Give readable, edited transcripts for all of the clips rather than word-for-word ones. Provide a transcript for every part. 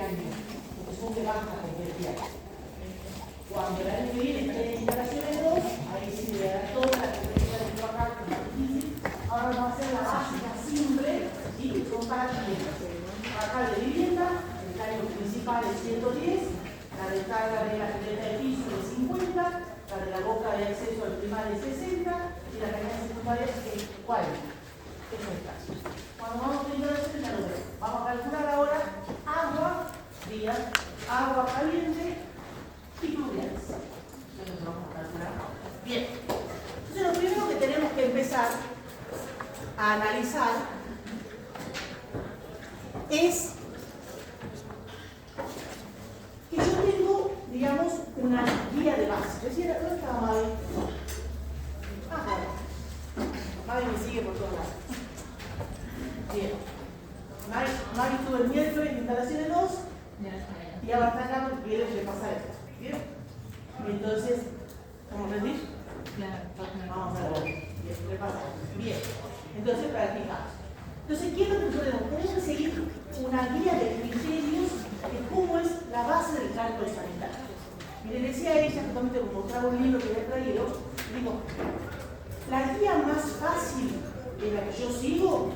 año, porque son que baja cualquier día. Cuando el año que viene esté en instalaciones 2, ahí sí le dará toda la competencia de trabajar con la difícil. Ahora vamos a hacer la básica simple, ¿sí? Son para clientes. Acá de vivienda, el caño principal es 110, la descarga de la pileta de piso es 50, la de la boca de acceso al primario es 60 y la cañada secundaria es 40. Eso es el caso. Cuando vamos teniendo la 60, lo vemos. Vamos a calcular ahora agua fría, agua caliente y pluviales. Entonces vamos a calcular ahora. Bien. Entonces lo primero que tenemos que empezar a analizar es que yo tengo, digamos, una guía de base. Yo decía, ¿dónde estaba Mavi? Ah, bueno. Mavi me sigue por todos lados. Bien. Mavi estuvo el miércoles en instalaciones 2 y ahora está acá porque quiere repasar esto. Bien. Entonces, ¿vamos a rendir? Vamos a ver. Bien, repasar. Bien. Entonces, practicamos. Entonces, ¿qué es lo que tenemos? Tenemos que seguir una guía de criterios de cómo es la base del cálculo sanitario. Miren, decía ella, justamente como mostraba un libro que había traído, digo, la guía más fácil de la que yo sigo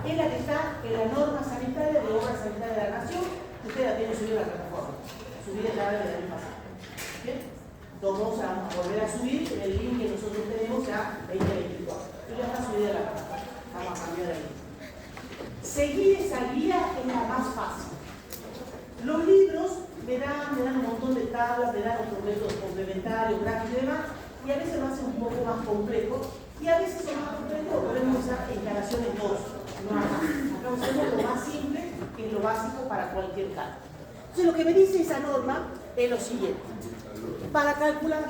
es la que está en la norma sanitaria de obra sanitaria de la Nación, que usted la tiene subida a la plataforma. Subida ya desde el año pasado. ¿Bien? Entonces vamos a volver a subir el link que nosotros tenemos ya 2024. Yo ya está subida a la plataforma. Vamos a cambiar el link. Seguir esa guía es la más fácil. Los libros me dan un montón de tablas, me dan otros métodos complementarios, gráficos y demás, y a veces lo hacen un poco más complejo, y a veces son más complejos, podemos usar instalaciones 2, no más. Acá usamos lo más simple, que es lo básico para cualquier caso. Entonces lo que me dice esa norma es lo siguiente. Para calcular,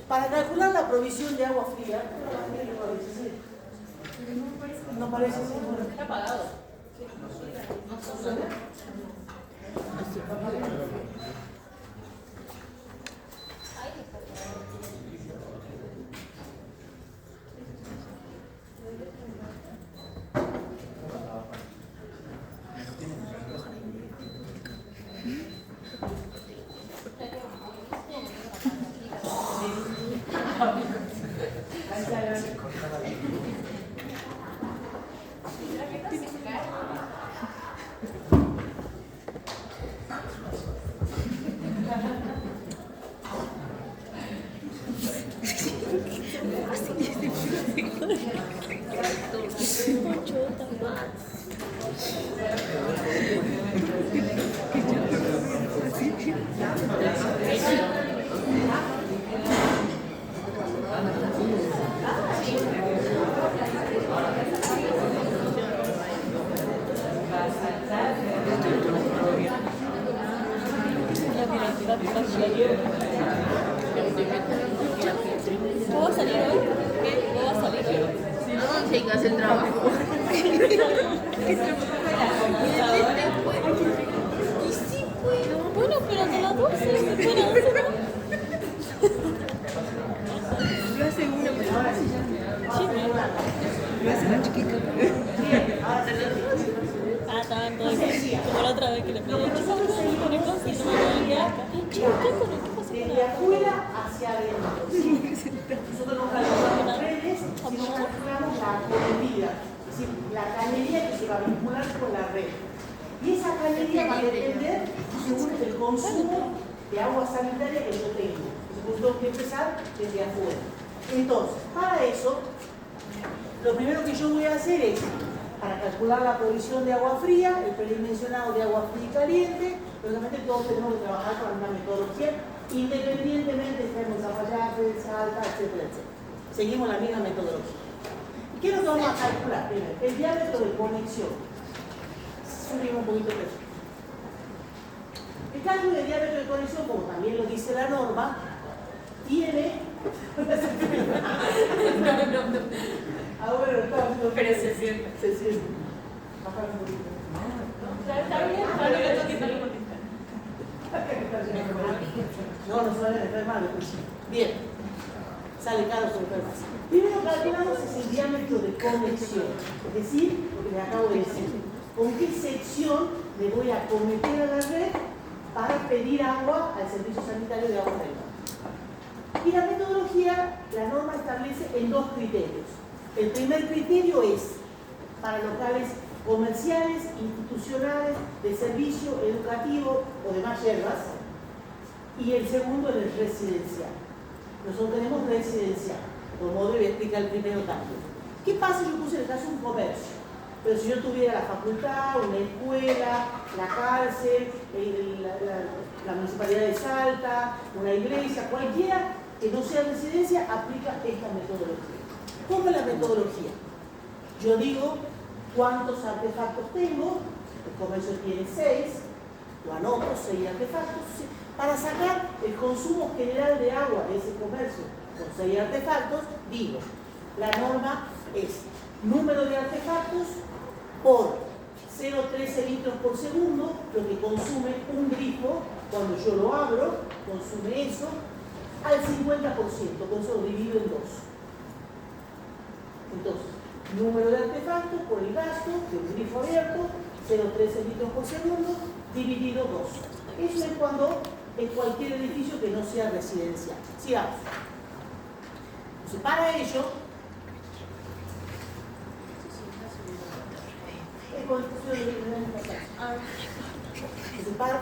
para calcular la provisión de agua fría, no parece ser, bueno, está apagado. ¿No suena? ¿Puedo salir hoy? ¿Puedo salir hoy? Si no, chicas, el trabajo. Y sí puedo. Bueno, pero hasta las 12. Bueno, 12 no. Yo hace una, pero ahora sí ya. Yo hace la chiquita. Ah, también todo eso. Como la otra vez que le pedí, chicos, no pone cosas y no me voy a chicos, ¿qué pasa? Desde afuera hacia adentro. Nosotros no calculamos las redes, sino calculamos la cañería. Es decir, la cañería que se va a vincular con la red. Y esa cañería va a depender según el consumo de agua sanitaria que yo tengo. Entonces tengo que empezar desde afuera. Entonces, para eso, lo primero que yo voy a hacer es, para calcular la provisión de agua fría, el predimensionado de agua fría y caliente, lógicamente todos tenemos que trabajar con una metodología, independientemente de estemos en Zapallarre, Salta, etcétera, etcétera. Seguimos la misma metodología. ¿Y qué es lo que vamos a calcular? Primero, el diámetro de conexión. Subimos un poquito de eso. El cálculo del diámetro de conexión, como también lo dice la norma, tiene... Ah, bueno, Pero se siente. Se siente. Bajar un poquito. Está bien, ahora le tengo que quitar la No, no sale de mal. Bien. Sale caro por más. Primero calculamos es el diámetro de conexión. Es decir, lo que les acabo de decir. con qué sección me voy a cometer a la red para pedir agua al Servicio Sanitario de Agua Residual. Y la metodología, la norma establece en dos criterios. El primer criterio es para locales comerciales, institucionales, de servicio educativo o demás hierbas, y el segundo en el residencial. Nosotros tenemos residencial, como debe explicar el primero también. ¿Qué pasa si yo puse en el caso un comercio? Pero si yo tuviera la facultad, una escuela, la cárcel, la municipalidad de Salta, una iglesia, cualquiera que no sea residencia, aplica esta metodología. ¿Cómo es la metodología? Yo digo cuántos artefactos tengo, el comercio tiene 6, lo anoto, 6 artefactos, para sacar el consumo general de agua de ese comercio con 6 artefactos, digo, la norma es número de artefactos por 0,13 litros por segundo, lo que consume un grifo cuando yo lo abro, consume eso, al 50%, con eso lo divido en 2. Entonces, número de artefactos por el gasto de un grifo abierto, 0,13 litros por segundo, dividido 2. Eso es cuando en cualquier edificio que no sea residencial. Sigamos. Entonces, para ello,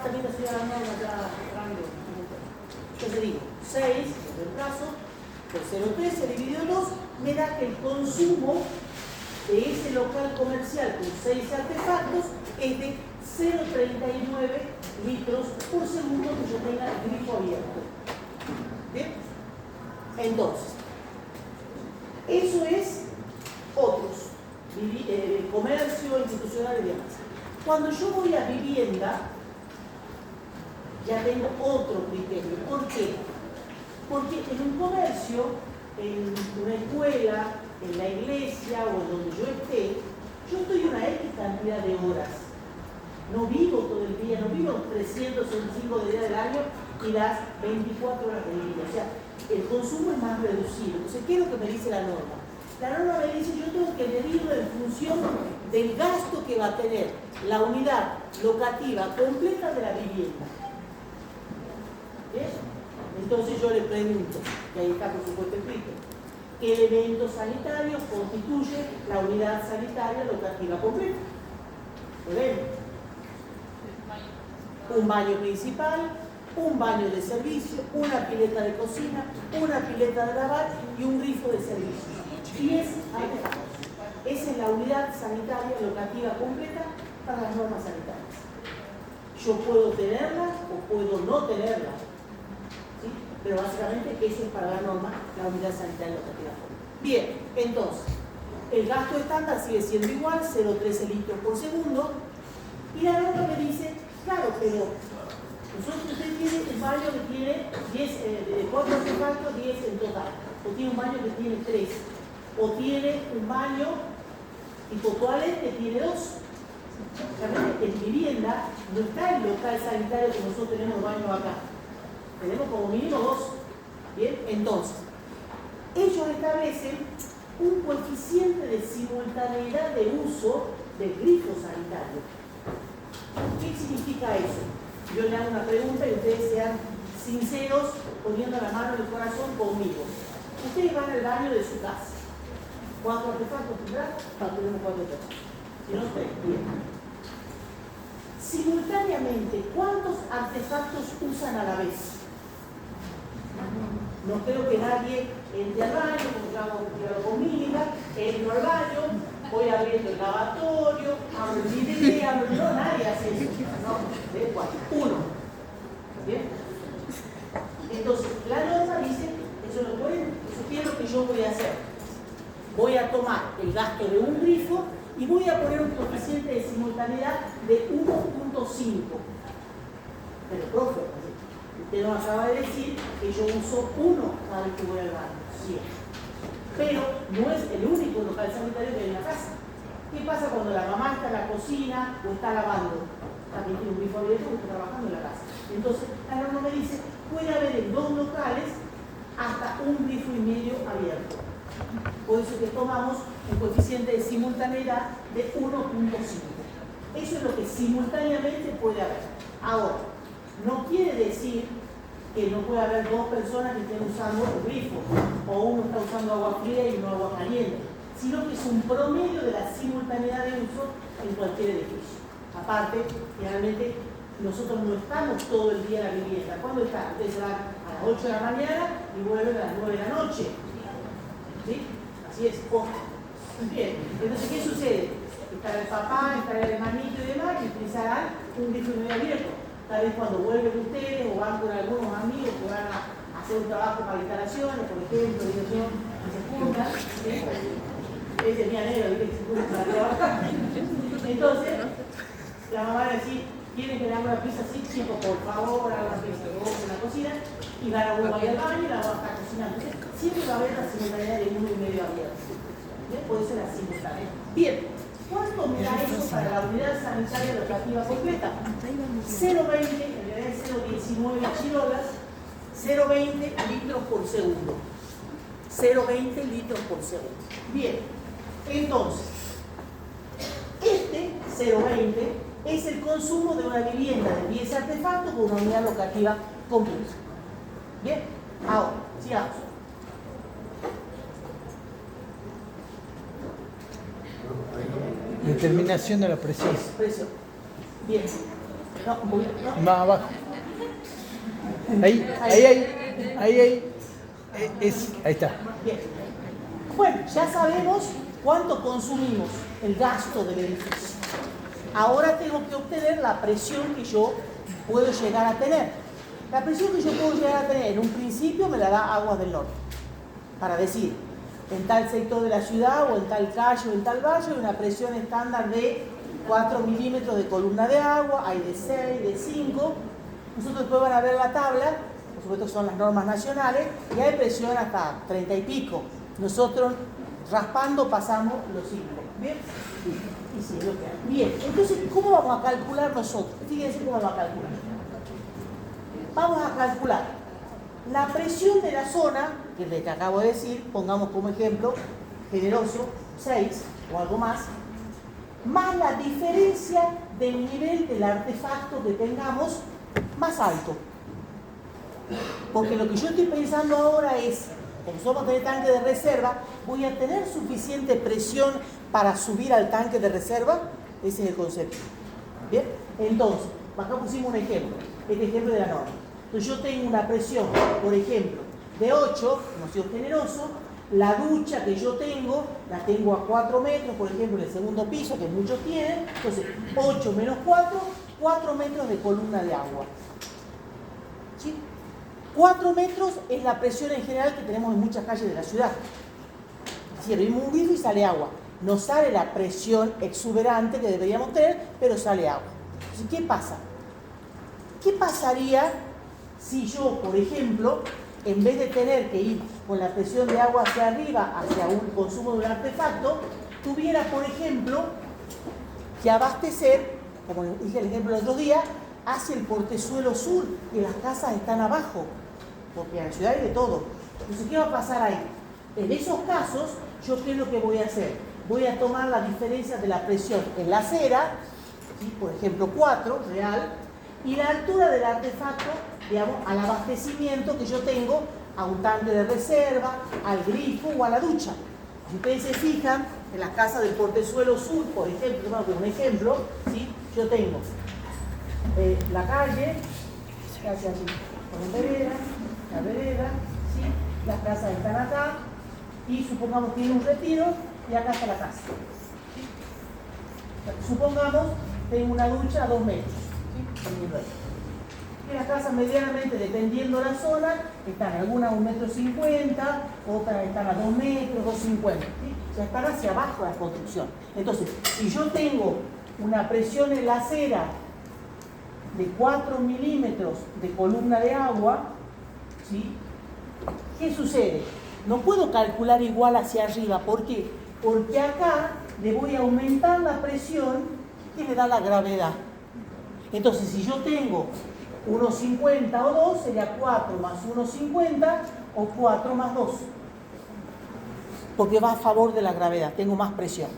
también la ciudad entonces digo, 6, el reemplazo, por 0,13 dividido en 2, me da que el consumo de ese local comercial con 6 artefactos es de 0,39 litros por segundo que yo tenga el grifo abierto. ¿Bien? Entonces, eso es otros, comercio, institucional y demás. Cuando yo voy a vivienda, ya tengo otro criterio. ¿Por qué? Porque en un comercio, en una escuela, en la iglesia o en donde yo esté, yo estoy una X cantidad de horas. No vivo todo el día, no vivo los 365 días del año y las 24 horas del día. O sea, el consumo es más reducido. Entonces, ¿qué es lo que me dice la norma? La norma me dice, yo tengo que medirlo en función del gasto que va a tener la unidad locativa completa de la vivienda. ¿Bien? Entonces yo le pregunto, y ahí está por supuesto escrito, ¿qué elemento sanitario constituye la unidad sanitaria locativa completa? ¿Lo ven? Un baño principal, un baño de servicio, una pileta de cocina, una pileta de lavar y un grifo de servicio. 10 artefactos. Esa es la unidad sanitaria locativa completa para las normas sanitarias. Yo puedo tenerla o puedo no tenerla, ¿sí? Pero básicamente eso es para la norma, la unidad sanitaria locativa completa. Bien, entonces, el gasto estándar sigue siendo igual, 0,13 litros por segundo, y la norma me dice, claro, pero usted tiene un baño que tiene 4 artefactos, 10 en total, o tiene un baño que tiene 3, o tiene un baño tipo toilet que tiene 2. Realmente en vivienda no está el local sanitario que nosotros tenemos baño acá. Tenemos como mínimo 2. Bien, entonces, ellos establecen un coeficiente de simultaneidad de uso del grifo sanitario. ¿Qué significa eso? Yo le hago una pregunta y ustedes sean sinceros poniendo la mano en el corazón conmigo. Ustedes van al baño de su casa. ¿Cuántos artefactos tendrá? Tenemos 4 artefactos. Si no, 3. Bien. Simultáneamente, ¿cuántos artefactos usan a la vez? No creo que nadie entre al baño, como yo hago con Mílica, entro al baño, voy abriendo el lavatorio, abro el video, no, nadie hace eso. No, ¿de cuál? 1. ¿Bien? Entonces, la norma dice, eso no puede, eso es lo que yo voy a hacer. Voy a tomar el gasto de un grifo y voy a poner un coeficiente de simultaneidad de 1.5. Pero, profe, usted nos acaba de decir que yo uso 1 cada vez que voy al baño. Sí. Pero no es el único local sanitario que hay en la casa. ¿Qué pasa cuando la mamá está en la cocina o está lavando? También tiene un grifo abierto porque está trabajando en la casa. Entonces, la norma me dice, puede haber en 2 locales hasta un grifo y medio abierto. Por eso que tomamos un coeficiente de simultaneidad de 1.5. Eso es lo que simultáneamente puede haber. Ahora, no quiere decir que no puede haber dos personas que estén usando el grifo, o uno está usando agua fría y uno agua caliente, sino que es un promedio de la simultaneidad de uso en cualquier edificio. Aparte, generalmente nosotros no estamos todo el día en la vivienda. ¿Cuándo están? Ustedes se van a las 8 de la mañana y vuelven a las 9 de la noche. ¿Sí? Así es. Bien. Entonces, ¿qué sucede? Estará el papá, estará el hermanito y demás, y utilizarán un grifo medio abierto. Tal vez cuando vuelven ustedes o van con algunos amigos que van a hacer un trabajo para instalaciones, por ejemplo, digo yo, que se juntan, ¿sí? Ese es mi anhelo, que se juntan para trabajar. Entonces, la mamá va a decir, ¿quieren que le haga una pizza así? Chicos, por favor, hagan una pizza que vos en la cocina, y van a uno ahí al baño y la va a estar cocinando. Entonces, siempre va a haber la simultaneidad de uno y medio abierto. Puede ser la simultánea. Bien. ¿Cuánto me da eso para la unidad sanitaria locativa completa? 0,20, en realidad es 0,19 chirolas, 0,20 litros por segundo. 0,20 litros por segundo. Bien, entonces, este 0,20 es el consumo de una vivienda de 10 artefactos con una unidad locativa completa. Bien, ahora, sigamos. Determinación de la presión. Presión. Bien. No, no. Más abajo. Ahí está. Bien. Bueno, ya sabemos cuánto consumimos, el gasto del edificio. Ahora tengo que obtener la presión que yo puedo llegar a tener. La presión que yo puedo llegar a tener en un principio me la da Aguas del Norte. Para decir, en tal sector de la ciudad o en tal calle o en tal valle hay una presión estándar de 4 milímetros de columna de agua, hay de 6, de 5. Nosotros después van a ver la tabla, por supuesto son las normas nacionales, y hay presión hasta 30 y pico. Nosotros raspando pasamos los 5. ¿Bien? Y sí, lo que hay. Bien, entonces, ¿cómo vamos a calcular nosotros? Fíjense cómo vamos a calcular. Vamos a calcular la presión de la zona, que es la que acabo de decir, pongamos como ejemplo, generoso, 6 o algo más la diferencia del nivel del artefacto que tengamos más alto. Porque lo que yo estoy pensando ahora es, como somos de tanque de reserva, ¿voy a tener suficiente presión para subir al tanque de reserva? Ese es el concepto. ¿Bien? Entonces, acá pusimos un ejemplo, este ejemplo de la norma. Entonces yo tengo una presión, por ejemplo, de 8, no soy generoso, la ducha que yo tengo, la tengo a 4 metros, por ejemplo, en el segundo piso, que muchos tienen, entonces 8 menos 4, 4 metros de columna de agua. ¿Sí? 4 metros es la presión en general que tenemos en muchas calles de la ciudad. Si abrimos un grifo y sale agua. No sale la presión exuberante que deberíamos tener, pero sale agua. Entonces, ¿qué pasa? ¿Qué pasaría si yo, por ejemplo, en vez de tener que ir con la presión de agua hacia arriba, hacia un consumo de un artefacto, tuviera, por ejemplo, que abastecer, como dije el ejemplo el otro día, hacia el portezuelo sur, que las casas están abajo, porque en la ciudad hay de todo. Entonces, ¿qué va a pasar ahí? En esos casos, ¿yo qué es lo que voy a hacer? Voy a tomar la diferencia de la presión en la acera, ¿sí? Por ejemplo 4, real, y la altura del artefacto, digamos, al abastecimiento que yo tengo a un tanque de reserva, al grifo o a la ducha. Si ustedes se fijan, en las casas del portezuelo sur, por ejemplo, un ejemplo, ¿sí? Yo tengo la calle, casi así, con vereda, la vereda, ¿sí? Las casas están acá, y supongamos que tiene un retiro, y acá está la casa. ¿Sí? Supongamos tengo una ducha a 2 metros, ¿sí? Y las casas medianamente, dependiendo de la zona, están algunas a 1,50 metros, otras están a 2 metros, 2,50. ¿Sí? Ya están hacia abajo la construcción. Entonces, si yo tengo una presión en la acera de 4 milímetros de columna de agua, ¿sí? ¿Qué sucede? No puedo calcular igual hacia arriba. ¿Por qué? Porque acá le voy a aumentar la presión que me da la gravedad. Entonces, si yo tengo 1,50 o 2, sería 4 más 1,50 o 4 más 2. Porque va a favor de la gravedad, tengo más presión.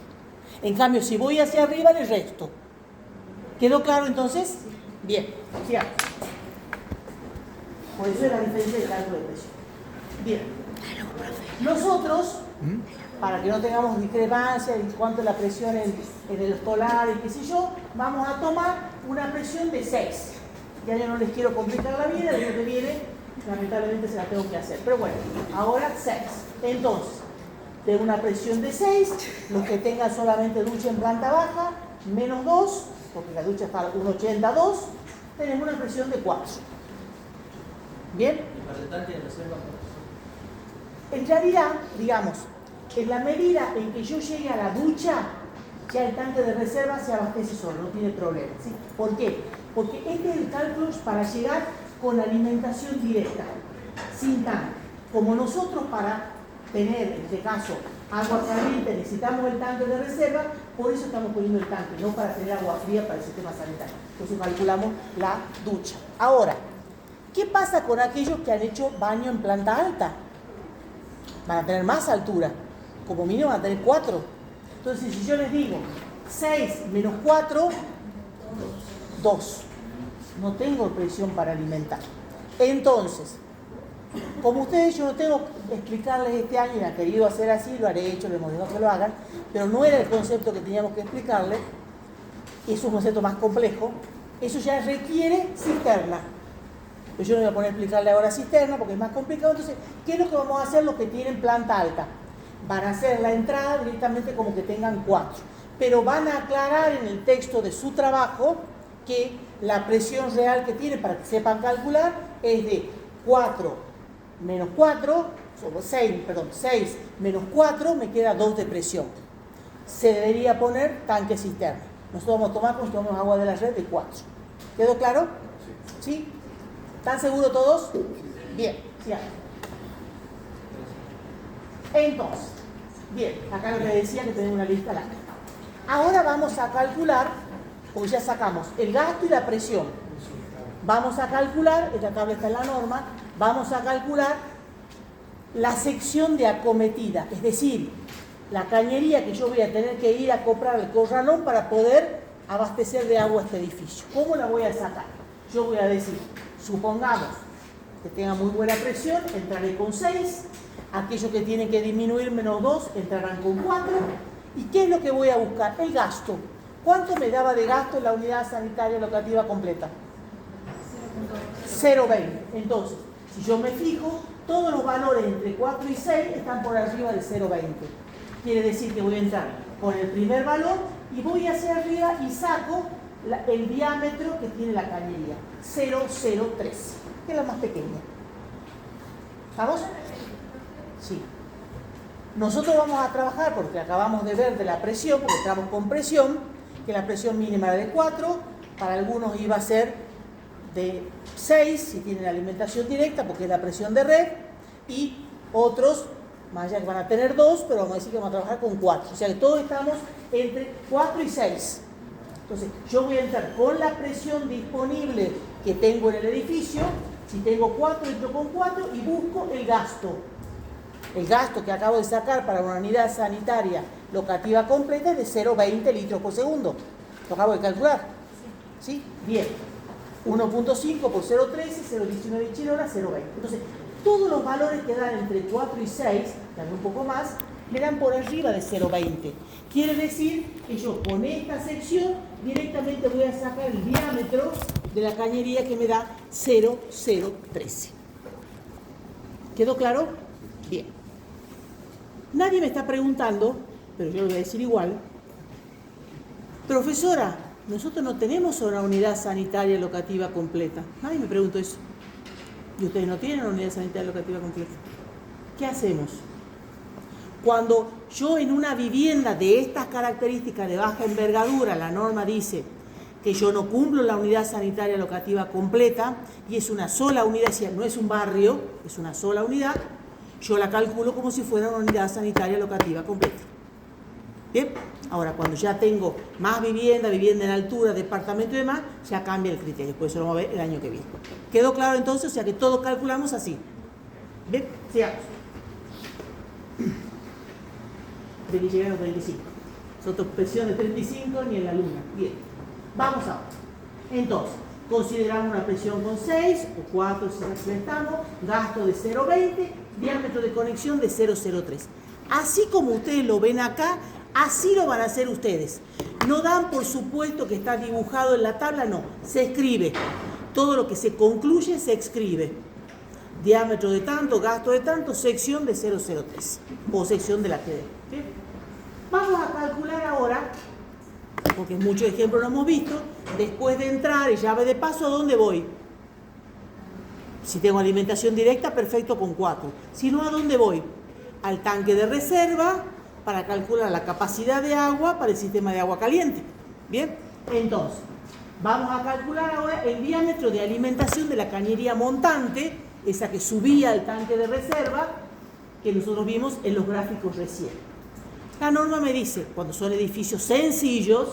En cambio, si voy hacia arriba, le resto. ¿Quedó claro entonces? Bien, sigamos. Por eso es la diferencia del cálculo de presión. Bien. Nosotros, para que no tengamos discrepancia en cuanto a la presión en el polar y qué sé yo, vamos a tomar una presión de 6. Ya yo no les quiero complicar la vida, el año que viene, lamentablemente se la tengo que hacer. Pero bueno, ahora 6. Entonces, de una presión de 6, los que tengan solamente ducha en planta baja, menos 2, porque la ducha está a 1,82, tenemos una presión de 4. ¿Bien? En realidad, digamos, en la medida en que yo llegue a la ducha, ya el tanque de reserva se abastece solo, no tiene problema. ¿Sí? ¿Por qué? Porque este es el cálculo para llegar con alimentación directa, sin tanque. Como nosotros para tener, en este caso, agua caliente, necesitamos el tanque de reserva, por eso estamos poniendo el tanque, no para tener agua fría para el sistema sanitario. Entonces calculamos la ducha. Ahora, ¿qué pasa con aquellos que han hecho baño en planta alta? Van a tener más altura, como mínimo van a tener 4. Entonces, si yo les digo 6 menos 4, 2. No tengo presión para alimentar. Entonces, como ustedes, yo no tengo que explicarles este año, y han querido hacer así, lo haré hecho, les hemos dejado que lo hagan, pero no era el concepto que teníamos que explicarles, es un concepto más complejo, eso ya requiere cisterna. Pero yo no voy a poner a explicarle ahora cisterna porque es más complicado. Entonces, ¿qué es lo que vamos a hacer los que tienen planta alta? Van a hacer la entrada directamente como que tengan 4. Pero van a aclarar en el texto de su trabajo que la presión real que tienen, para que sepan calcular, es de 4 menos 4, 6 menos 4, me queda 2 de presión. Se debería poner tanque cisterna. Nosotros vamos a tomar, como si tomamos agua de la red, de 4. ¿Quedó claro? ¿Sí? ¿Están seguros todos? Bien, sigamos. Entonces, bien, acá lo que decía que tenemos una lista larga. Ahora vamos a calcular, porque ya sacamos el gasto y la presión. Vamos a calcular, esta tabla está en la norma, vamos a calcular la sección de acometida, es decir, la cañería que yo voy a tener que ir a comprar al corralón para poder abastecer de agua este edificio. ¿Cómo la voy a sacar? Yo voy a decir, supongamos que tenga muy buena presión, entraré con 6. Aquellos que tienen que disminuir menos 2 entrarán con 4. ¿Y qué es lo que voy a buscar? El gasto. ¿Cuánto me daba de gasto en la unidad sanitaria locativa completa? 0,20. Entonces, si yo me fijo, todos los valores entre 4 y 6 están por arriba del 0,20. Quiere decir que voy a entrar con el primer valor y voy hacia arriba y saco el diámetro que tiene la cañería, 0,013, que es la más pequeña. ¿Vamos? Sí. Nosotros vamos a trabajar, porque acabamos de ver de la presión, porque estamos con presión, que la presión mínima era de 4, para algunos iba a ser de 6, si tienen alimentación directa, porque es la presión de red, y otros, más allá que van a tener 2, pero vamos a decir que vamos a trabajar con 4. O sea que todos estamos entre 4 y 6. Entonces, yo voy a entrar con la presión disponible que tengo en el edificio. Si tengo 4, entro con 4 y busco el gasto. El gasto que acabo de sacar para una unidad sanitaria locativa completa es de 0,20 litros por segundo. Lo acabo de calcular. ¿Sí? Bien. 1.5 por 0.13, 0.19 chilona, 0.20. Entonces, todos los valores que dan entre 4 y 6, dan un poco más, me dan por arriba de 0,20. Quiere decir que yo con esta sección directamente voy a sacar el diámetro de la cañería que me da 0,013. ¿Quedó claro? Bien. Nadie me está preguntando, pero yo lo voy a decir igual. Profesora, nosotros no tenemos una unidad sanitaria locativa completa. Nadie me preguntó eso. ¿Y ustedes no tienen una unidad sanitaria locativa completa? ¿Qué hacemos? Cuando yo en una vivienda de estas características de baja envergadura, la norma dice que yo no cumplo la unidad sanitaria locativa completa y es una sola unidad, es decir, no es un barrio, es una sola unidad, yo la calculo como si fuera una unidad sanitaria locativa completa. Bien, ahora cuando ya tengo más vivienda en altura, departamento y demás, ya cambia el criterio, por eso lo vamos a ver el año que viene. ¿Quedó claro entonces? O sea que todos calculamos así. Bien, sigamos. De que llegaron a 35. Nosotros presión de 35 ni en la luna. Bien. Vamos ahora. Entonces, consideramos una presión con 6 o 4 si estamos, gasto de 0,20, diámetro de conexión de 0,03. Así como ustedes lo ven acá, así lo van a hacer ustedes. No dan por supuesto que está dibujado en la tabla, no. Se escribe. Todo lo que se concluye se escribe. Diámetro de tanto, gasto de tanto, sección de 0,03. O sección de la que dé. ¿Sí? Vamos a calcular ahora, porque muchos ejemplos lo hemos visto, después de entrar y llave de paso, ¿a dónde voy? Si tengo alimentación directa, perfecto con 4. Si no, ¿a dónde voy? Al tanque de reserva para calcular la capacidad de agua para el sistema de agua caliente. Bien, entonces, vamos a calcular ahora el diámetro de alimentación de la cañería montante, esa que subía al tanque de reserva, que nosotros vimos en los gráficos recién. La norma me dice, cuando son edificios sencillos,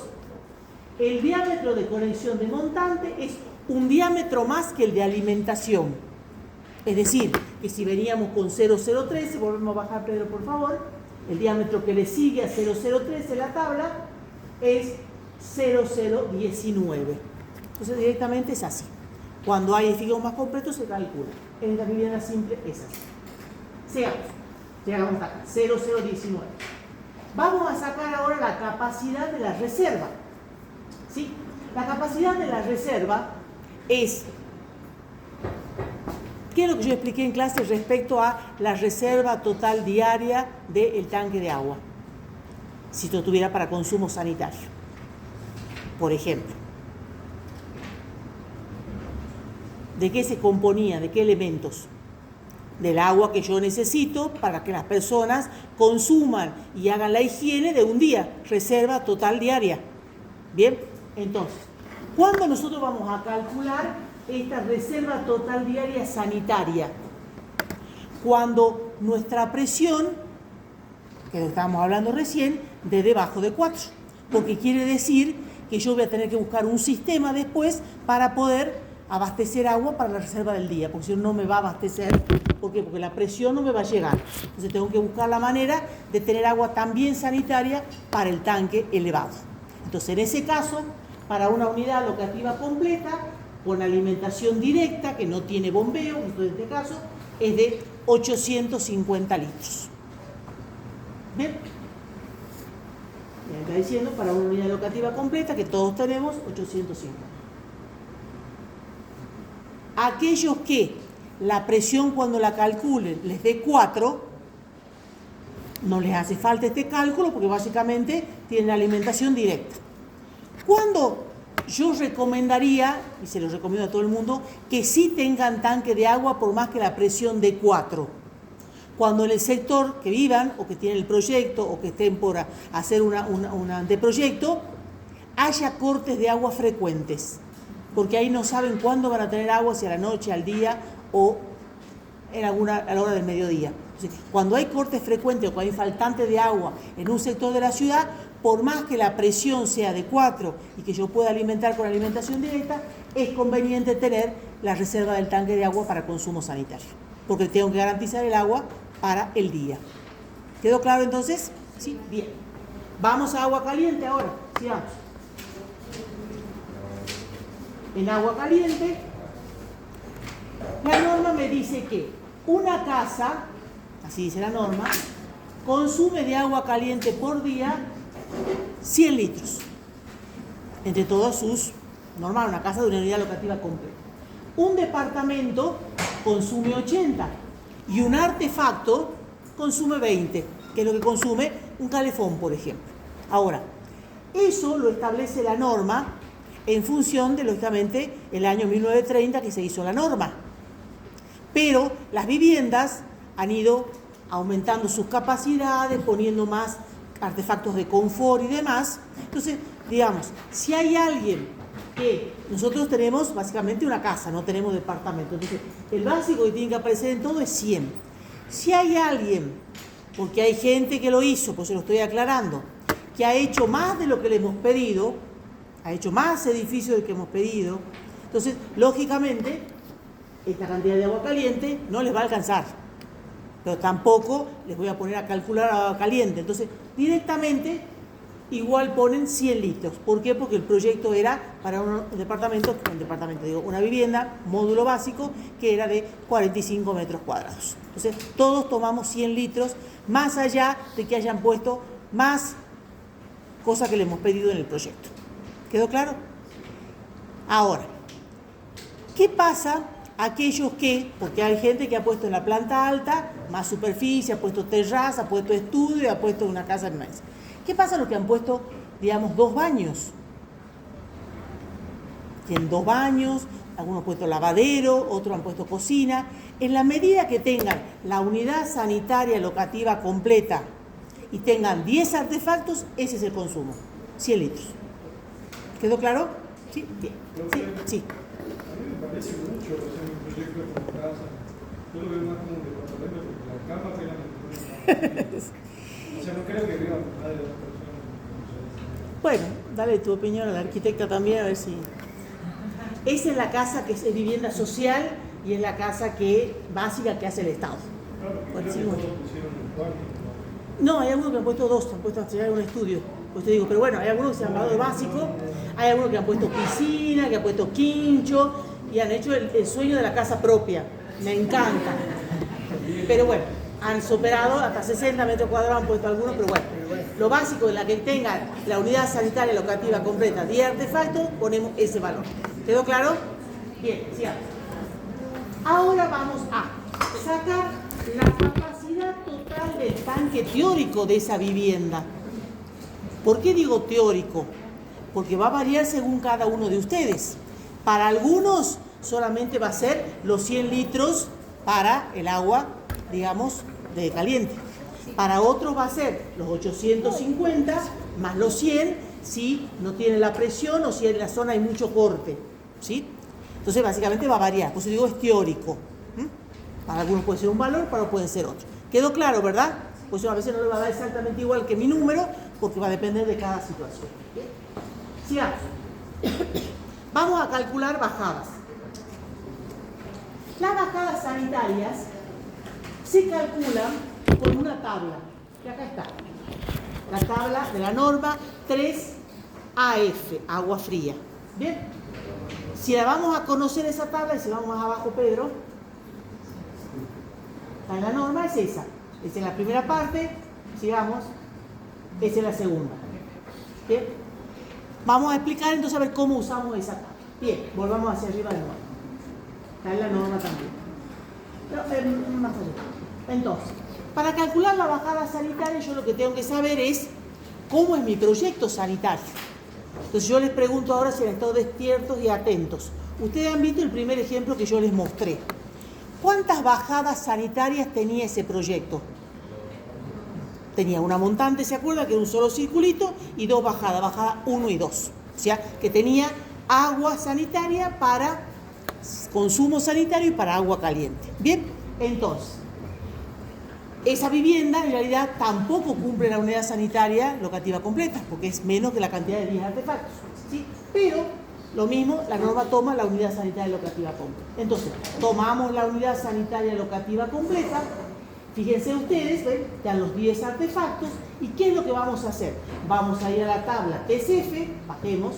el diámetro de conexión de montante es un diámetro más que el de alimentación. Es decir, que si veníamos con 0,013, volvemos a bajar, Pedro, por favor, el diámetro que le sigue a 0,013 en la tabla es 0,019. Entonces directamente es así. Cuando hay edificios más completos se calcula. En la vivienda simple es así. Sigamos. Llegamos acá, 0,019. Vamos a sacar ahora la capacidad de la reserva. ¿Sí? La capacidad de la reserva es... ¿Qué es lo que yo expliqué en clase respecto a la reserva total diaria del tanque de agua? Si esto tuviera para consumo sanitario. Por ejemplo. ¿De qué se componía? ¿De qué elementos? Del agua que yo necesito para que las personas consuman y hagan la higiene de un día. Reserva total diaria. Bien, entonces, ¿cuándo nosotros vamos a calcular esta reserva total diaria sanitaria? Cuando nuestra presión, que lo estábamos hablando recién, de debajo de 4. Porque quiere decir que yo voy a tener que buscar un sistema después para poder abastecer agua para la reserva del día, porque si no, no me va a abastecer. ¿Por qué? Porque la presión no me va a llegar. Entonces tengo que buscar la manera de tener agua también sanitaria para el tanque elevado. Entonces, en ese caso, para una unidad locativa completa, con alimentación directa, que no tiene bombeo, en este caso, es de 850 litros. ¿Bien? Me está diciendo para una unidad locativa completa, que todos tenemos 850. Aquellos que la presión cuando la calculen les dé 4, no les hace falta este cálculo porque básicamente tienen alimentación directa. ¿Cuándo yo recomendaría, y se lo recomiendo a todo el mundo, que sí tengan tanque de agua por más que la presión de 4? Cuando en el sector que vivan o que tienen el proyecto o que estén por hacer un anteproyecto, haya cortes de agua frecuentes. Porque ahí no saben cuándo van a tener agua, si a la noche, al día o a la hora del mediodía. Entonces, cuando hay cortes frecuentes o cuando hay faltante de agua en un sector de la ciudad, por más que la presión sea de 4 y que yo pueda alimentar con alimentación directa, es conveniente tener la reserva del tanque de agua para consumo sanitario, porque tengo que garantizar el agua para el día. ¿Quedó claro entonces? Sí, bien. Vamos a agua caliente ahora. Sigamos. En agua caliente, la norma me dice que una casa, así dice la norma, consume de agua caliente por día 100 litros. Entre todos sus, normal, una casa de una unidad locativa completa. Un departamento consume 80 y un artefacto consume 20, que es lo que consume un calefón, por ejemplo. Ahora, eso lo establece la norma en función de, lógicamente, el año 1930 que se hizo la norma. Pero las viviendas han ido aumentando sus capacidades, poniendo más artefactos de confort y demás. Entonces, digamos, si hay alguien que nosotros tenemos básicamente una casa, no tenemos departamento, entonces el básico que tiene que aparecer en todo es 100. Si hay alguien, porque hay gente que lo hizo, pues se lo estoy aclarando, que ha hecho más de lo que le hemos pedido, ha hecho más edificios del que hemos pedido, entonces, lógicamente, esta cantidad de agua caliente no les va a alcanzar, pero tampoco les voy a poner a calcular agua caliente. Entonces, directamente igual ponen 100 litros. ¿Por qué? Porque el proyecto era para una vivienda, módulo básico, que era de 45 metros cuadrados. Entonces, todos tomamos 100 litros, más allá de que hayan puesto más cosas que le hemos pedido en el proyecto. ¿Quedó claro? Ahora, ¿qué pasa a aquellos que, porque hay gente que ha puesto en la planta alta más superficie, ha puesto terraza, ha puesto estudio, ha puesto una casa inmensa? ¿Qué pasa a los que han puesto, digamos, 2 baños? Tienen 2 baños, algunos han puesto lavadero, otros han puesto cocina. En la medida que tengan la unidad sanitaria locativa completa y tengan 10 artefactos, ese es el consumo, 100 litros. ¿Quedó claro? ¿Sí? Bien. Sí. A mí me parece mucho hacer un proyecto como casa. Yo lo veo más como un departamento porque la cama pega. O sea, no creo que viva más de 2 personas. Bueno, dale tu opinión a la arquitecta también, a ver si... Esa es la casa que es vivienda social y es la casa básica que hace el Estado. Claro, Bueno, creo sí, que bueno. todos pusieron un cuarto. No, hay algunos que han puesto 2, han puesto hasta un estudio. Pues te digo, pero bueno, hay algunos que se han dado de básico, hay algunos que han puesto piscina, que han puesto quincho y han hecho el sueño de la casa propia. Me encanta. Pero bueno, han superado hasta 60 metros cuadrados, han puesto algunos, pero bueno. Lo básico en la que tengan la unidad sanitaria locativa completa, 10 artefactos, ponemos ese valor. ¿Quedó claro? Bien, sigamos. Ahora vamos a sacar la capacidad total del tanque teórico de esa vivienda. ¿Por qué digo teórico? Porque va a variar según cada uno de ustedes. Para algunos solamente va a ser los 100 litros para el agua, digamos, de caliente. Para otros va a ser los 850 más los 100 si no tiene la presión o si en la zona hay mucho corte, ¿sí? Entonces básicamente va a variar, por eso digo es teórico. Para algunos puede ser un valor, para otros pueden ser otro. ¿Quedó claro, verdad? Pues a veces no le va a dar exactamente igual que mi número porque va a depender de cada situación. ¿Bien? Sigamos. Vamos a calcular bajadas. Las bajadas sanitarias se calculan con una tabla, que acá está. La tabla de la norma 3AF, agua fría. ¿Bien? Si la vamos a conocer esa tabla, y si vamos más abajo, Pedro, está en la norma, es esa. Esa es la primera parte, sigamos, esa es la segunda. ¿Bien? Vamos a explicar entonces a ver cómo usamos esa tabla. Bien, volvamos hacia arriba de nuevo. Está en la norma también. Pero, más allá. Entonces, para calcular la bajada sanitaria, yo lo que tengo que saber es cómo es mi proyecto sanitario. Entonces yo les pregunto ahora si han estado despiertos y atentos. Ustedes han visto el primer ejemplo que yo les mostré. ¿Cuántas bajadas sanitarias tenía ese proyecto? Tenía una montante, ¿se acuerda? Que era un solo circulito y 2 bajadas, bajada 1 y 2. O sea, que tenía agua sanitaria para consumo sanitario y para agua caliente. Bien, entonces, esa vivienda en realidad tampoco cumple la unidad sanitaria locativa completa, porque es menos que la cantidad de 10 artefactos, ¿sí? Pero lo mismo, la norma toma la unidad sanitaria locativa completa. Entonces, tomamos la unidad sanitaria locativa completa, fíjense ustedes, ¿ven? Dan los 10 artefactos, ¿y qué es lo que vamos a hacer? Vamos a ir a la tabla TCF, bajemos,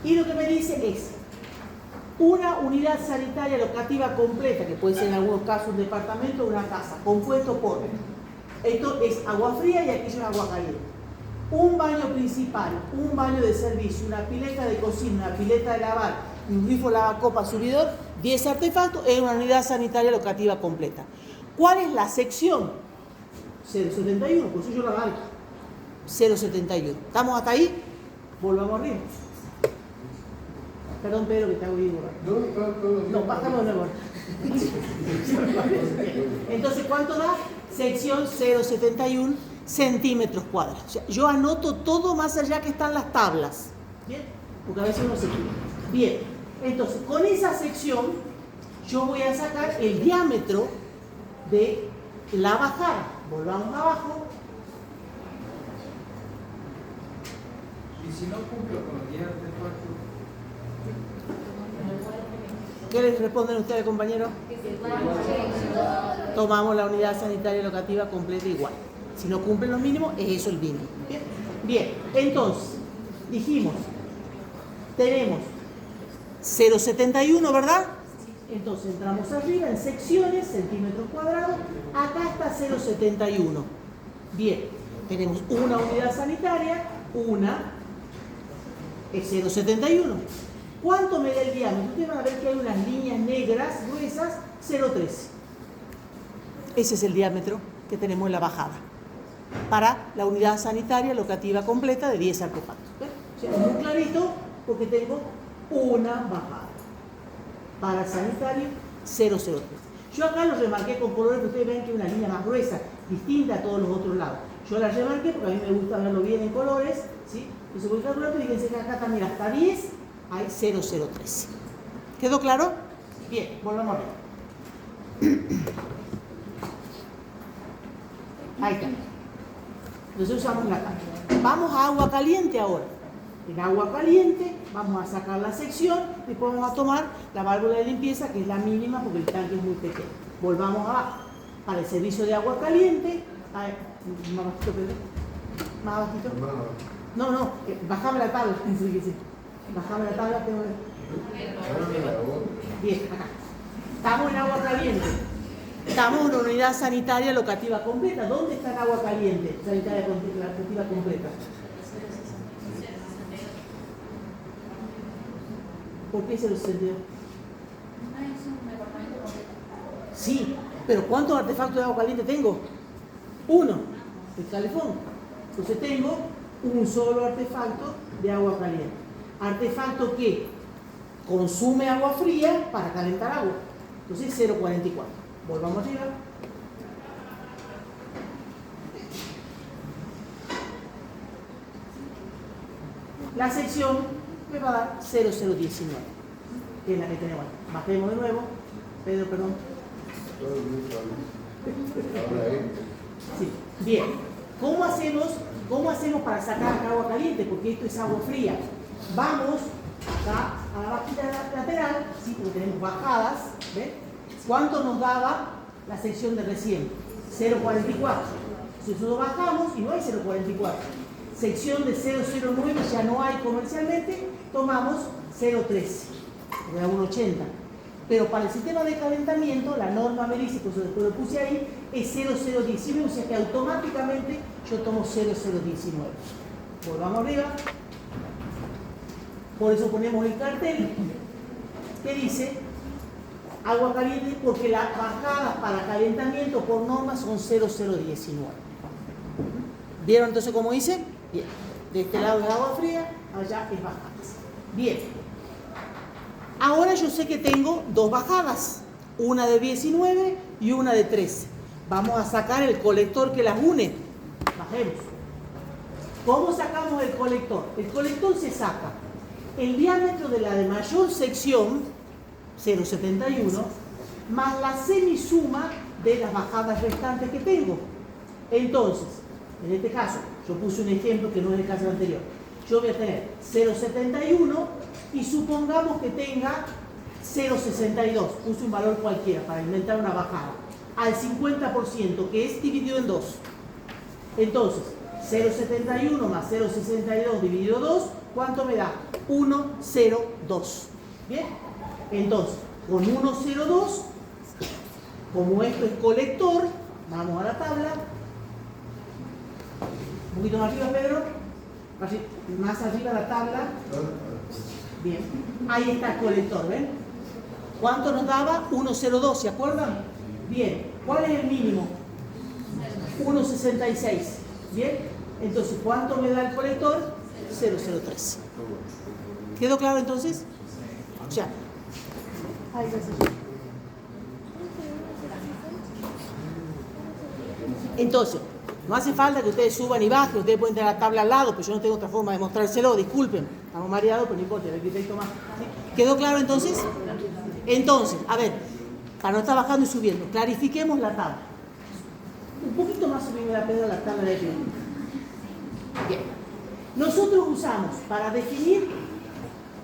y lo que me dice es una unidad sanitaria locativa completa, que puede ser en algunos casos un departamento o una casa, compuesto por, esto es agua fría y aquello es agua caliente. Un baño principal, un baño de servicio, una pileta de cocina, una pileta de lavar, un grifo lavacopa subidor, 10 artefactos, es una unidad sanitaria locativa completa. ¿Cuál es la sección? 071, por eso yo la marco. 071. ¿Estamos hasta ahí? Volvamos arriba. Perdón, Pedro, que te hago bien. No, bajamos de nuevo. Entonces, ¿cuánto da? Sección 071 centímetros cuadrados. O sea, yo anoto todo más allá que están las tablas. ¿Bien? Porque a veces uno se equivoca. Bien. Entonces, con esa sección, yo voy a sacar el diámetro de la bajada. Volvamos abajo. Y si no cumplo con los 10 artefactos, ¿qué les responden ustedes, compañeros? Tomamos la unidad sanitaria locativa completa igual. Si no cumplen los mínimos, es eso el mínimo. Bien, bien. Entonces, dijimos, tenemos 0,71, ¿verdad? Entonces entramos arriba en secciones, centímetros cuadrados. Acá está 0,71. Bien, tenemos una unidad sanitaria, una es 0,71. ¿Cuánto me da el diámetro? Ustedes van a ver que hay unas líneas negras gruesas, 0,13. Ese es el diámetro que tenemos en la bajada para la unidad sanitaria locativa completa de 10 artefactos. ¿Ven? O sea, es muy clarito porque tengo una bajada. Para sanitario, 0,03. Yo acá lo remarqué con colores que ustedes ven que es una línea más gruesa, distinta a todos los otros lados. Yo la remarqué porque a mí me gusta verlo bien en colores, ¿sí? Entonces voy calculando y fíjense que acá también hasta 10 hay 0,013. ¿Quedó claro? Bien, volvamos a ver. Ahí está. Entonces usamos la tabla. Vamos a agua caliente ahora. En agua caliente vamos a sacar la sección, después vamos a tomar la válvula de limpieza, que es la mínima porque el tanque es muy pequeño. Volvamos abajo. Para el servicio de agua caliente, a ver, más bajito, Pedro. Más bajito. No, bajame la tabla. Bajame la tabla. Bien, acá. Estamos en agua caliente. Estamos en una unidad sanitaria locativa completa. ¿Dónde está el agua caliente? Sanitaria locativa completa. ¿Por qué 0,62? Sí, pero ¿cuántos artefactos de agua caliente tengo? Uno, el calefón. Entonces tengo un solo artefacto de agua caliente. Artefacto que consume agua fría para calentar agua. Entonces 0,44. Volvamos arriba. La sección me va a dar 0,019, que es la que tenemos. Bajemos de nuevo. Pedro, perdón. Sí. Bien. ¿Cómo hacemos para sacar agua caliente? Porque esto es agua fría. Vamos acá a la vajilla lateral, ¿sí? Porque tenemos bajadas. ¿Ven? ¿Cuánto nos daba la sección de recién? 0,44. Si nosotros bajamos y no hay 0,44. Sección de 0,09 ya no hay comercialmente, tomamos 0,13, que da 1,80. Pero para el sistema de calentamiento, la norma me dice, pues después lo puse ahí, es 0,019, o sea que automáticamente yo tomo 0,019. Volvamos arriba. Por eso ponemos el cartel que dice agua caliente, porque las bajadas para calentamiento por norma son 0,019. ¿Vieron entonces cómo hice? Bien. De este lado es agua fría, allá es bajadas. Bien. Ahora yo sé que tengo dos bajadas, una de 19 y una de 13. Vamos a sacar el colector que las une. Bajemos. ¿Cómo sacamos el colector? El colector se saca el diámetro de la de mayor sección, 0,71, más la semisuma de las bajadas restantes que tengo. Entonces, en este caso, yo puse un ejemplo que no es el caso anterior. Yo voy a tener 0,71 y supongamos que tenga 0,62. Puse un valor cualquiera para inventar una bajada. Al 50%, que es dividido en 2. Entonces, 0,71 más 0,62 dividido 2, ¿cuánto me da? 1,02. ¿Bien? Entonces, con 1,02, como esto es colector, vamos a la tabla. Un poquito más arriba, Pedro. Más arriba la tabla. Bien. Ahí está el colector, ¿ven? ¿Cuánto nos daba? 1,02, ¿se acuerdan? Bien. ¿Cuál es el mínimo? 1,66. Bien. Entonces, ¿cuánto me da el colector? 0,03. ¿Quedó claro entonces? Ya. Ahí está. Entonces, no hace falta que ustedes suban y bajen, ustedes pueden tener la tabla al lado, pero yo no tengo otra forma de mostrárselo, disculpen. Estamos mareados, pero no importa, el arquitecto más. ¿Sí? ¿Quedó claro entonces? Entonces, a ver, para no estar bajando y subiendo, clarifiquemos la tabla. Un poquito más subimos la pedra la tabla de aquí. Bien. Nosotros usamos para definir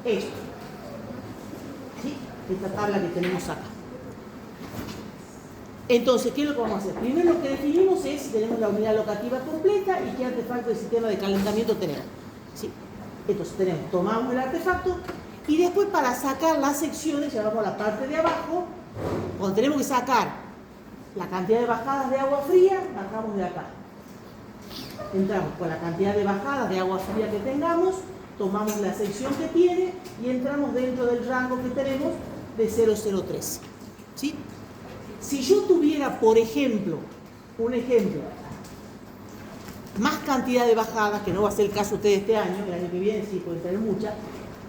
esto. ¿Sí? Esta tabla que tenemos acá. Entonces, ¿qué es lo que vamos a hacer? Primero lo que definimos es si tenemos la unidad locativa completa y qué artefacto del sistema de calentamiento tenemos. ¿Sí? Entonces tomamos el artefacto y después para sacar las secciones, llevamos a la parte de abajo, cuando tenemos que sacar la cantidad de bajadas de agua fría, bajamos de acá. Entramos con la cantidad de bajadas de agua fría que tengamos, tomamos la sección que tiene y entramos dentro del rango que tenemos de 003. ¿Sí? Si yo tuviera, por ejemplo, más cantidad de bajadas, que no va a ser el caso de ustedes este año, el año que viene sí pueden tener muchas,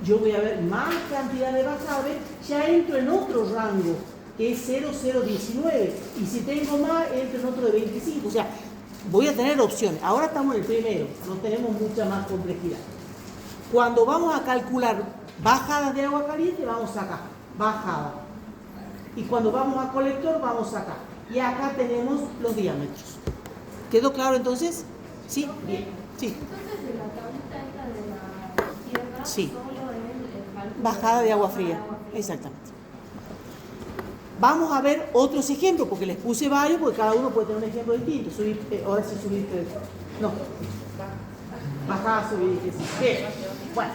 yo voy a ver más cantidad de bajadas, ya entro en otro rango, que es 0019, y si tengo más, entro en otro de 25, o sea, voy a tener opciones. Ahora estamos en el primero, no tenemos mucha más complejidad. Cuando vamos a calcular bajadas de agua caliente, vamos acá, bajada. Y cuando vamos a colector, vamos acá. Y acá tenemos los diámetros. ¿Quedó claro entonces? ¿Sí? Bien. Sí. Entonces, de la tablita esta de la tierra, Sí. solo el cálculo Bajada de agua fría. Exactamente. Vamos a ver otros ejemplos, porque les puse varios, porque cada uno puede tener un ejemplo distinto. Ahora sí subir. No. Bajada, subir. Bien. Bueno,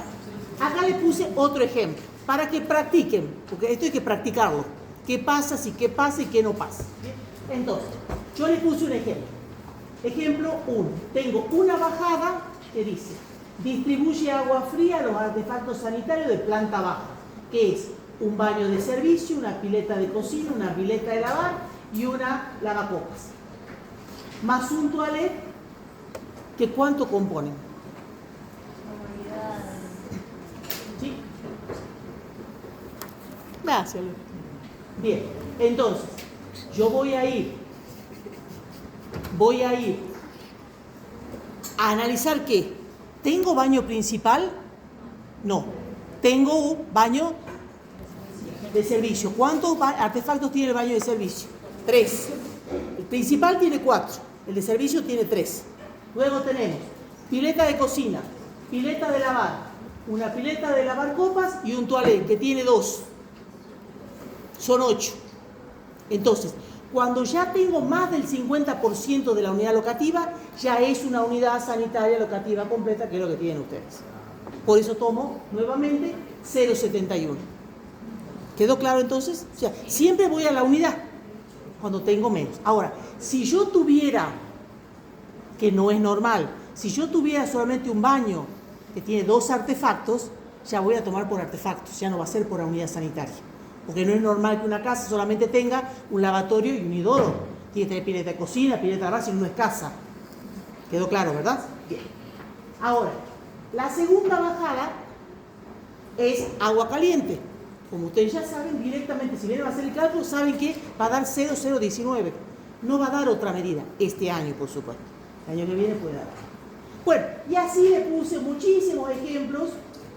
acá les puse otro ejemplo, para que practiquen, porque esto hay que practicarlo. ¿Qué pasa, si qué pasa y qué no pasa? ¿Bien? Entonces, yo les puse un ejemplo. Ejemplo 1. Tengo una bajada que dice, distribuye agua fría a los artefactos sanitarios de planta baja, que es un baño de servicio, una pileta de cocina, una pileta de lavar y una lavacopas. Más un toilet, que ¿cuánto componen? ¿Sí? Gracias, Luis. Bien, entonces, yo voy a ir a analizar qué. ¿Tengo baño principal? No. Tengo un baño de servicio. ¿Cuántos artefactos tiene el baño de servicio? 3. El principal tiene 4. El de servicio tiene 3. Luego tenemos pileta de cocina, pileta de lavar, una pileta de lavar copas y un toilet que tiene 2. Son 8. Entonces, cuando ya tengo más del 50% de la unidad locativa, ya es una unidad sanitaria locativa completa, que es lo que tienen ustedes. Por eso tomo nuevamente 0,71. ¿Quedó claro entonces? O sea, siempre voy a la unidad cuando tengo menos. Ahora, si yo tuviera, que no es normal, si yo tuviera solamente un baño que tiene 2 artefactos, ya voy a tomar por artefactos, ya no va a ser por la unidad sanitaria. Porque no es normal que una casa solamente tenga un lavatorio y un inodoro. Tiene que tener pileta de cocina, pileta de lavar, si no es casa. ¿Quedó claro, verdad? Bien. Ahora, la segunda bajada es agua caliente. Como ustedes ya saben, directamente, si vienen a hacer el cálculo, saben que va a dar 0,019. No va a dar otra medida, este año, por supuesto. El año que viene puede dar. Bueno, y así le puse muchísimos ejemplos.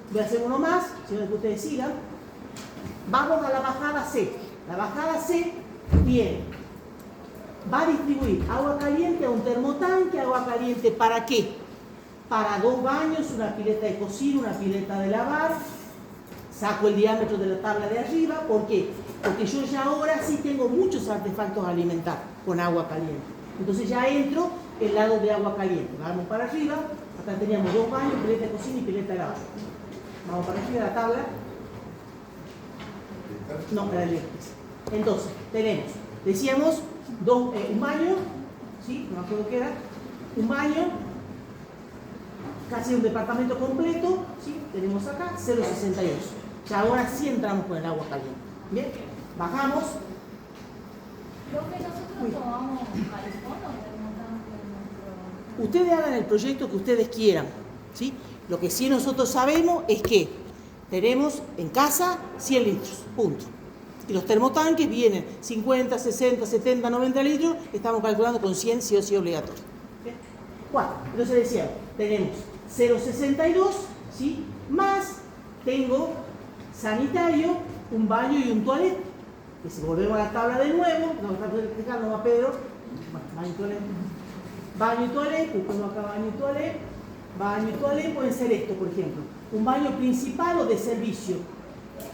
Voy a hacer uno más, si no es que ustedes sigan. Vamos a la bajada C. La bajada C va a distribuir agua caliente a un termotanque. ¿Agua caliente para qué? Para 2 baños, una pileta de cocina, una pileta de lavar. Saco el diámetro de la tabla de arriba. ¿Por qué? Porque yo ya ahora sí tengo muchos artefactos a alimentar con agua caliente. Entonces ya entro el lado de agua caliente. Vamos para arriba. Acá teníamos 2 baños, pileta de cocina y pileta de lavar. Vamos para arriba la tabla. No, la eléctrica. Entonces, tenemos, decíamos, un baño, ¿sí? No me acuerdo qué era. Un baño, casi un departamento completo, ¿sí? Tenemos acá 0,62. Ya ahora sí entramos con el agua caliente. Bien, bajamos. Lo que nosotros tomamos calefón o termotanque en nuestro... Ustedes hagan el proyecto que ustedes quieran, ¿sí? Lo que sí nosotros sabemos es que tenemos en casa 100 litros, punto. Y los termotanques vienen 50, 60, 70, 90 litros, estamos calculando con 100 sí o sí obligatorio. ¿Bien? Bueno, entonces decíamos, tenemos 0,62, ¿sí? Más tengo sanitario, un baño y un toilet. Que si volvemos a la tabla de nuevo, no está explicando, no va Pedro. Baño y toilet. Baño y toilet, buscamos acá baño y toilet. Baño y toilet pueden ser esto, por ejemplo. Un baño principal o de servicio.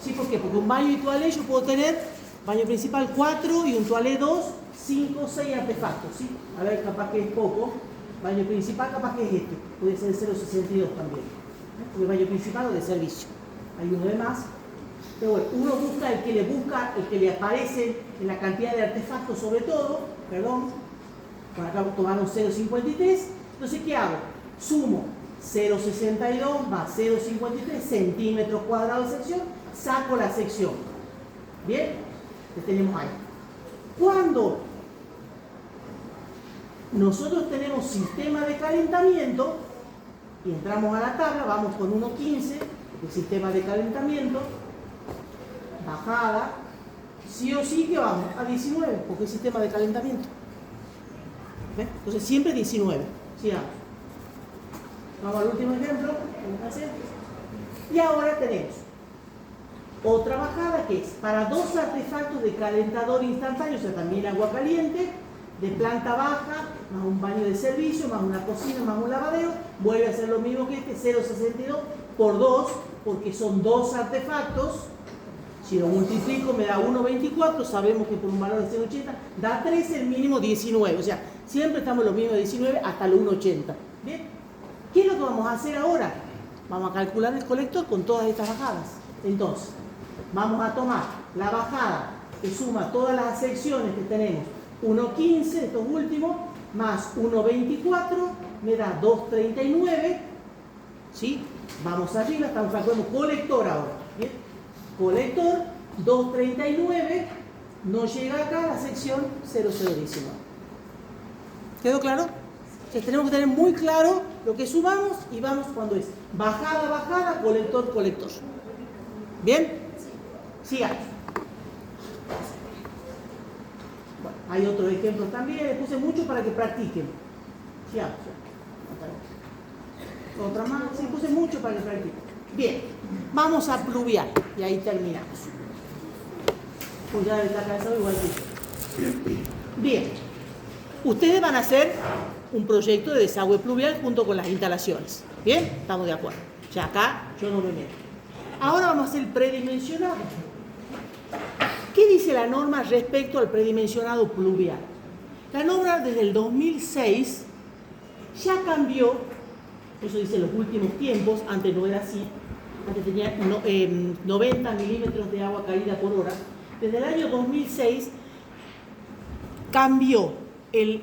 ¿Sí? ¿Por qué? Porque un baño y toilet yo puedo tener Baño principal 4 y un toalé 2, 5, 6 artefactos, ¿sí? A ver, capaz que es poco. Baño principal capaz que es este, puede ser el 062 también. Porque baño principal o de servicio. Hay uno de más. Pero bueno, uno busca el que le aparece en la cantidad de artefactos sobre todo, perdón, por acá tomaron 0,53. Entonces, ¿qué hago? Sumo 0,62 más 0,53 centímetros cuadrados de sección, saco la sección. ¿Bien? Que tenemos ahí. Cuando nosotros tenemos sistema de calentamiento y entramos a la tabla, vamos con 1,15, el sistema de calentamiento, bajada, sí o sí que vamos a 19, porque es sistema de calentamiento. ¿Ven? Entonces siempre 19. Sigamos. Vamos al último ejemplo. Y ahora tenemos otra bajada que es para 2 artefactos de calentador instantáneo, o sea, también agua caliente, de planta baja, más un baño de servicio, más una cocina, más un lavadero, vuelve a ser lo mismo que este, 0,62 por 2, porque son 2 artefactos. Si lo multiplico me da 1,24, sabemos que por un valor de 0,80 da 13, el mínimo 19, o sea, siempre estamos en lo mismo de 19 hasta el 1,80. ¿Bien? ¿Qué es lo que vamos a hacer ahora? Vamos a calcular el colector con todas estas bajadas. Entonces, vamos a tomar la bajada que suma todas las secciones que tenemos, 1,15, estos últimos, más 1,24, me da 2,39, ¿sí? Vamos arriba, estamos calculando colector ahora, ¿bien? Colector, 2,39, no llega acá a la sección 0,019. ¿Quedó claro? Entonces tenemos que tener muy claro lo que sumamos y vamos cuando es bajada, bajada, colector, colector. ¿Bien? Sigamos. Bueno, hay otros ejemplos también, les puse mucho para que practiquen. Sigamos. Otra más, sí, puse mucho para que practiquen. Bien, vamos a pluvial y ahí terminamos. Pues ya está cansado igual que yo. Bien, ustedes van a hacer un proyecto de desagüe pluvial junto con las instalaciones. Bien, estamos de acuerdo. Ya acá yo no me meto. Ahora vamos a hacer el predimensionado. ¿Qué dice la norma respecto al predimensionado pluvial? La norma desde el 2006 ya cambió, eso dice los últimos tiempos, antes no era así, antes tenía 90 milímetros de agua caída por hora. Desde el año 2006 cambió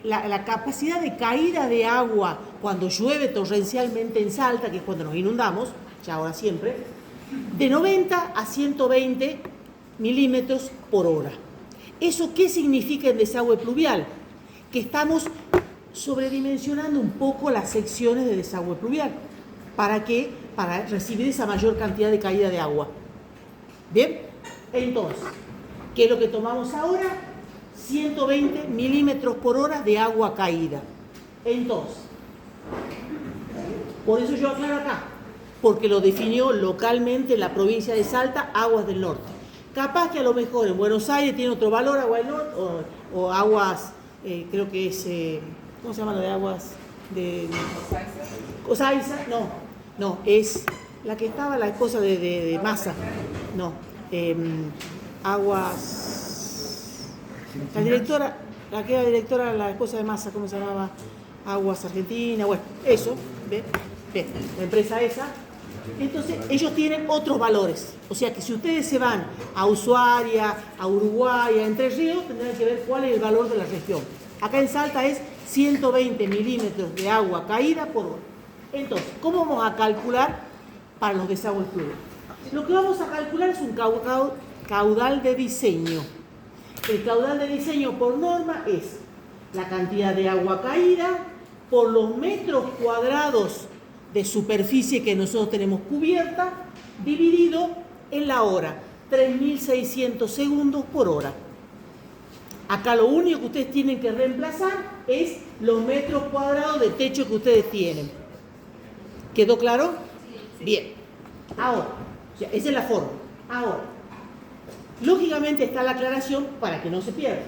la capacidad de caída de agua cuando llueve torrencialmente en Salta, que es cuando nos inundamos, ya ahora siempre, de 90 a 120 milímetros por hora. ¿Eso qué significa en desagüe pluvial? Que estamos sobredimensionando un poco las secciones de desagüe pluvial. ¿Para qué? Para recibir esa mayor cantidad de caída de agua. ¿Bien? Entonces, ¿qué es lo que tomamos ahora? 120 milímetros por hora de agua caída. Entonces, por eso yo aclaro acá, porque lo definió localmente la provincia de Salta, Aguas del Norte. Capaz que a lo mejor en Buenos Aires tiene otro valor, Agua del Norte, o aguas, creo que es, ¿cómo se llama lo de aguas? De Cosaiza, no, es la que estaba la esposa de Massa, no, aguas, la directora, la que era directora, la esposa de Massa, ¿cómo se llamaba? Aguas Argentina, bueno, eso, ¿ven? Bien, la empresa esa. Entonces, ellos tienen otros valores. O sea que si ustedes se van a Ushuaia, a Uruguay, a Entre Ríos, tendrán que ver cuál es el valor de la región. Acá en Salta es 120 milímetros de agua caída por hora. Entonces, ¿cómo vamos a calcular para los desagües pluviales? Lo que vamos a calcular es un caudal de diseño. El caudal de diseño por norma es la cantidad de agua caída por los metros cuadrados de superficie que nosotros tenemos cubierta, dividido en la hora, 3.600 segundos por hora. Acá lo único que ustedes tienen que reemplazar es los metros cuadrados de techo que ustedes tienen. ¿Quedó claro? Bien. Ahora, o sea, esa es la forma. Ahora, lógicamente está la aclaración para que no se pierda.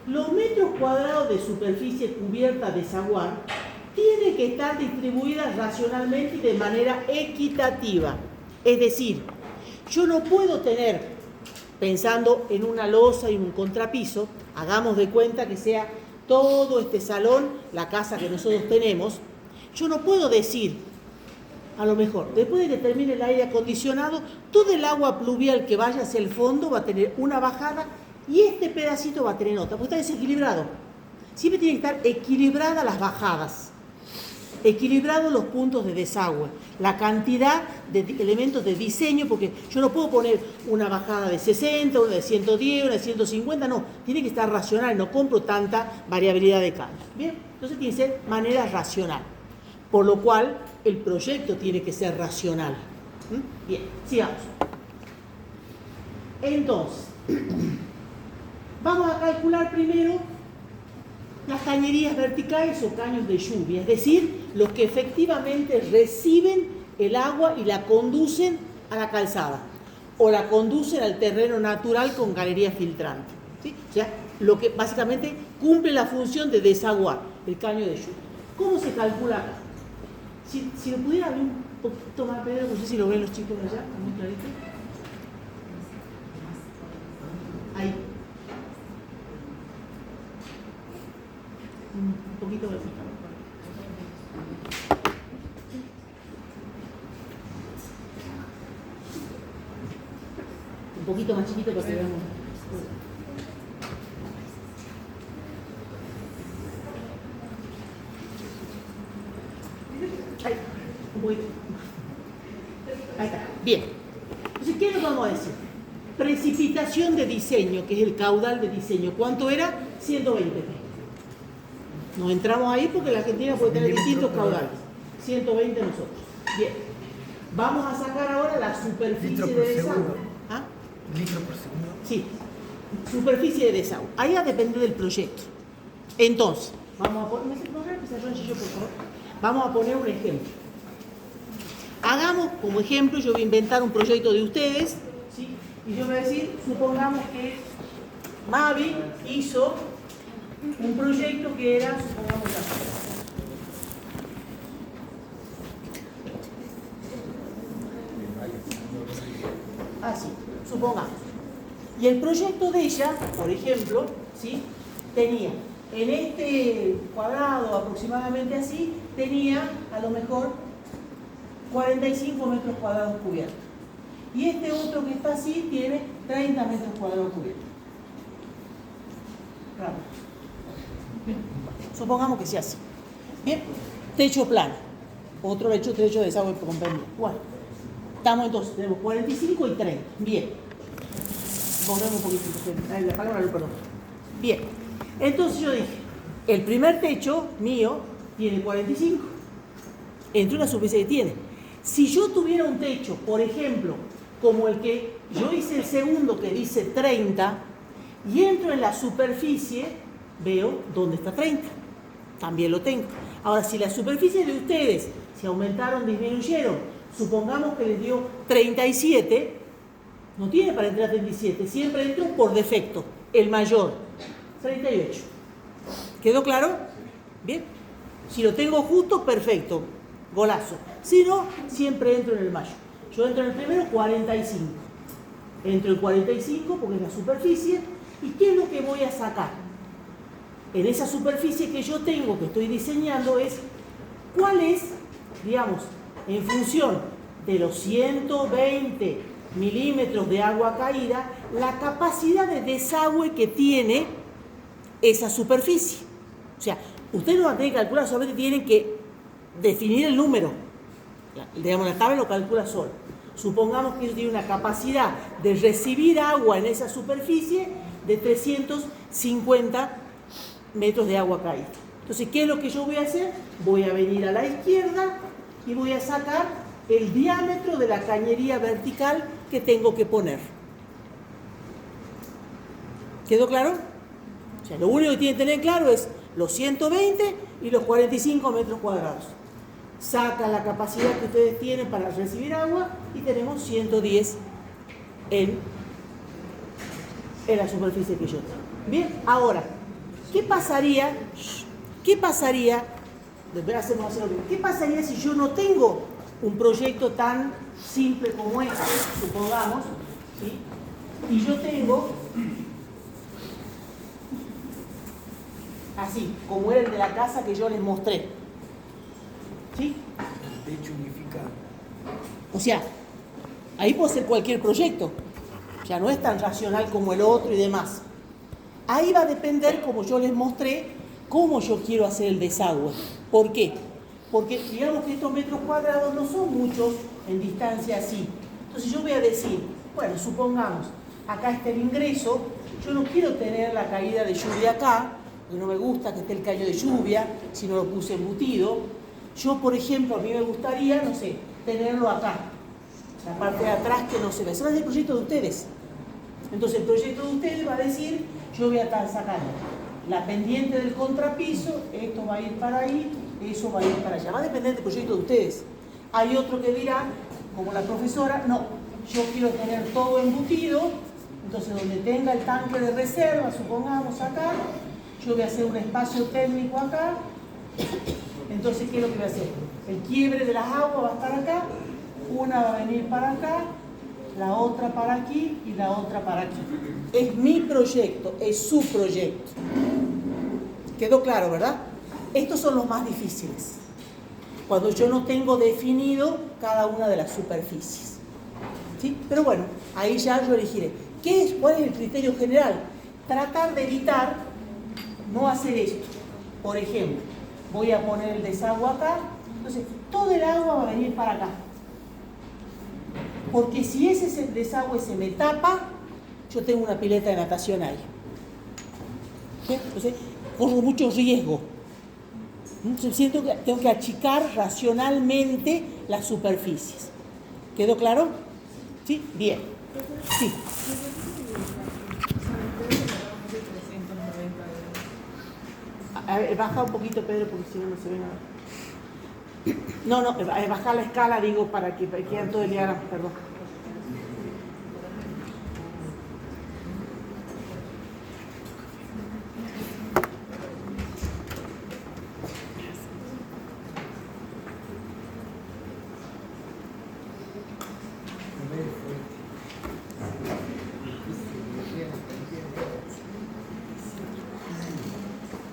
Los metros cuadrados de superficie cubierta de desaguar tiene que estar distribuidas racionalmente y de manera equitativa. Es decir, yo no puedo tener pensando en una losa y un contrapiso, hagamos de cuenta que sea todo este salón, la casa que nosotros tenemos, yo no puedo decir, a lo mejor, después de que termine el aire acondicionado, todo el agua pluvial que vaya hacia el fondo va a tener una bajada y este pedacito va a tener otra, porque está desequilibrado. Siempre tienen que estar equilibradas las bajadas, equilibrados los puntos de desagüe, la cantidad de elementos de diseño, porque yo no puedo poner una bajada de 60, una de 110, una de 150, no, tiene que estar racional, no compro tanta variabilidad de cambios. Bien, entonces tiene que ser manera racional, por lo cual el proyecto tiene que ser racional. Bien, sigamos. Entonces, vamos a calcular primero las cañerías verticales o caños de lluvia, es decir, los que efectivamente reciben el agua y la conducen a la calzada o la conducen al terreno natural con galería filtrante, ¿sí? O sea, lo que básicamente cumple la función de desaguar, el caño de lluvia. ¿Cómo se calcula acá? Si lo pudiera abrir un poquito más, Pedro, no sé si lo ven los chicos de allá, muy clarito. Ahí. Un poquito más. Un poquito más chiquito para que veamos. Ahí, un poquito. Ahí está. Bien. Entonces, ¿qué nos vamos a decir? Precipitación de diseño, que es el caudal de diseño. ¿Cuánto era? 120 P. Nos entramos ahí porque la Argentina puede tener distintos caudales. 120 nosotros. Bien. Vamos a sacar ahora la superficie de desagüe. ¿Ah? Litro por segundo. Sí. Superficie de desagüe. Ahí va a depender del proyecto. Entonces, vamos a poner... Vamos a poner un ejemplo. Hagamos como ejemplo, yo voy a inventar un proyecto de ustedes, ¿sí? Y yo voy a decir, supongamos que Mavi hizo un proyecto que era, supongamos así, supongamos. Y el proyecto de ella, por ejemplo, ¿sí? Tenía en este cuadrado aproximadamente así, tenía a lo mejor 45 metros cuadrados cubiertos. Y este otro que está así tiene 30 metros cuadrados cubiertos. Claro. Supongamos que sea así. Bien, techo plano. Otro techo de desagüe comprimido. Bueno, estamos entonces, tenemos 45 y 30. Bien. Volvemos un poquito. La palabra, perdón. Bien. Entonces yo dije, el primer techo mío tiene 45. Entre una superficie que tiene. Si yo tuviera un techo, por ejemplo, como el que yo hice el segundo, que dice 30, y entro en la superficie, veo dónde está 30. También lo tengo. Ahora, si la superficie de ustedes se aumentaron, disminuyeron, supongamos que les dio 37, no tiene para entrar a 37, siempre entro por defecto, el mayor, 38. ¿Quedó claro? Bien. Si lo tengo justo, perfecto, golazo. Si no, siempre entro en el mayor. Yo entro en el primero, 45. Entro en 45 porque es la superficie. ¿Y qué es lo que voy a sacar? En esa superficie que yo tengo, que estoy diseñando, es cuál es, digamos, en función de los 120 milímetros de agua caída, la capacidad de desagüe que tiene esa superficie. O sea, ustedes no van a tener que calcular, solamente tienen que definir el número. Digamos, la tabla lo calcula solo. Supongamos que tiene una capacidad de recibir agua en esa superficie de 350 metros de agua caída. Entonces, ¿qué es lo que yo voy a hacer? Voy a venir a la izquierda y voy a sacar el diámetro de la cañería vertical que tengo que poner. ¿Quedó claro? O sea, lo único que tienen que tener claro es los 120 y los 45 metros cuadrados. Saca la capacidad que ustedes tienen para recibir agua y tenemos 110 en la superficie que yo tengo. Bien, ahora, ¿qué pasaría si yo no tengo un proyecto tan simple como este? Supongamos, ¿sí? Y yo tengo, así, como era el de la casa que yo les mostré. ¿Sí? Techo unificado. O sea, ahí puedo hacer cualquier proyecto. Ya no es tan racional como el otro y demás. Ahí va a depender, como yo les mostré, cómo yo quiero hacer el desagüe. ¿Por qué? Porque digamos que estos metros cuadrados no son muchos en distancia así. Entonces yo voy a decir, bueno, supongamos, acá está el ingreso, yo no quiero tener la caída de lluvia acá, porque no me gusta que esté el caño de lluvia, si no lo puse embutido. Yo, por ejemplo, a mí me gustaría, no sé, tenerlo acá, la parte de atrás que no se ve. Eso es el proyecto de ustedes. Entonces el proyecto de ustedes va a decir, yo voy a estar sacando la pendiente del contrapiso, esto va a ir para ahí, eso va a ir para allá. Va a depender del proyecto de ustedes. Hay otro que dirá, como la profesora, no, yo quiero tener todo embutido, entonces donde tenga el tanque de reserva, supongamos acá, yo voy a hacer un espacio técnico acá. Entonces, ¿qué es lo que voy a hacer? El quiebre de las aguas va a estar acá, una va a venir para acá, la otra para aquí y la otra para aquí. Es mi proyecto, es su proyecto. ¿Quedó claro, verdad? Estos son los más difíciles. Cuando yo no tengo definido cada una de las superficies. ¿Sí? Pero bueno, ahí ya yo elegiré. ¿Cuál es el criterio general? Tratar de evitar no hacer esto. Por ejemplo, voy a poner el desagüe acá, entonces todo el agua va a venir para acá. Porque si ese desagüe se me tapa, yo tengo una pileta de natación ahí. ¿Sí? Entonces, corro mucho riesgo. Entonces, siento que tengo que achicar racionalmente las superficies. ¿Quedó claro? ¿Sí? Bien. Sí. A ver, baja un poquito, Pedro, porque si no, no se ve nada. No, bajar la escala, digo, para que queden todo el diagrama, perdón.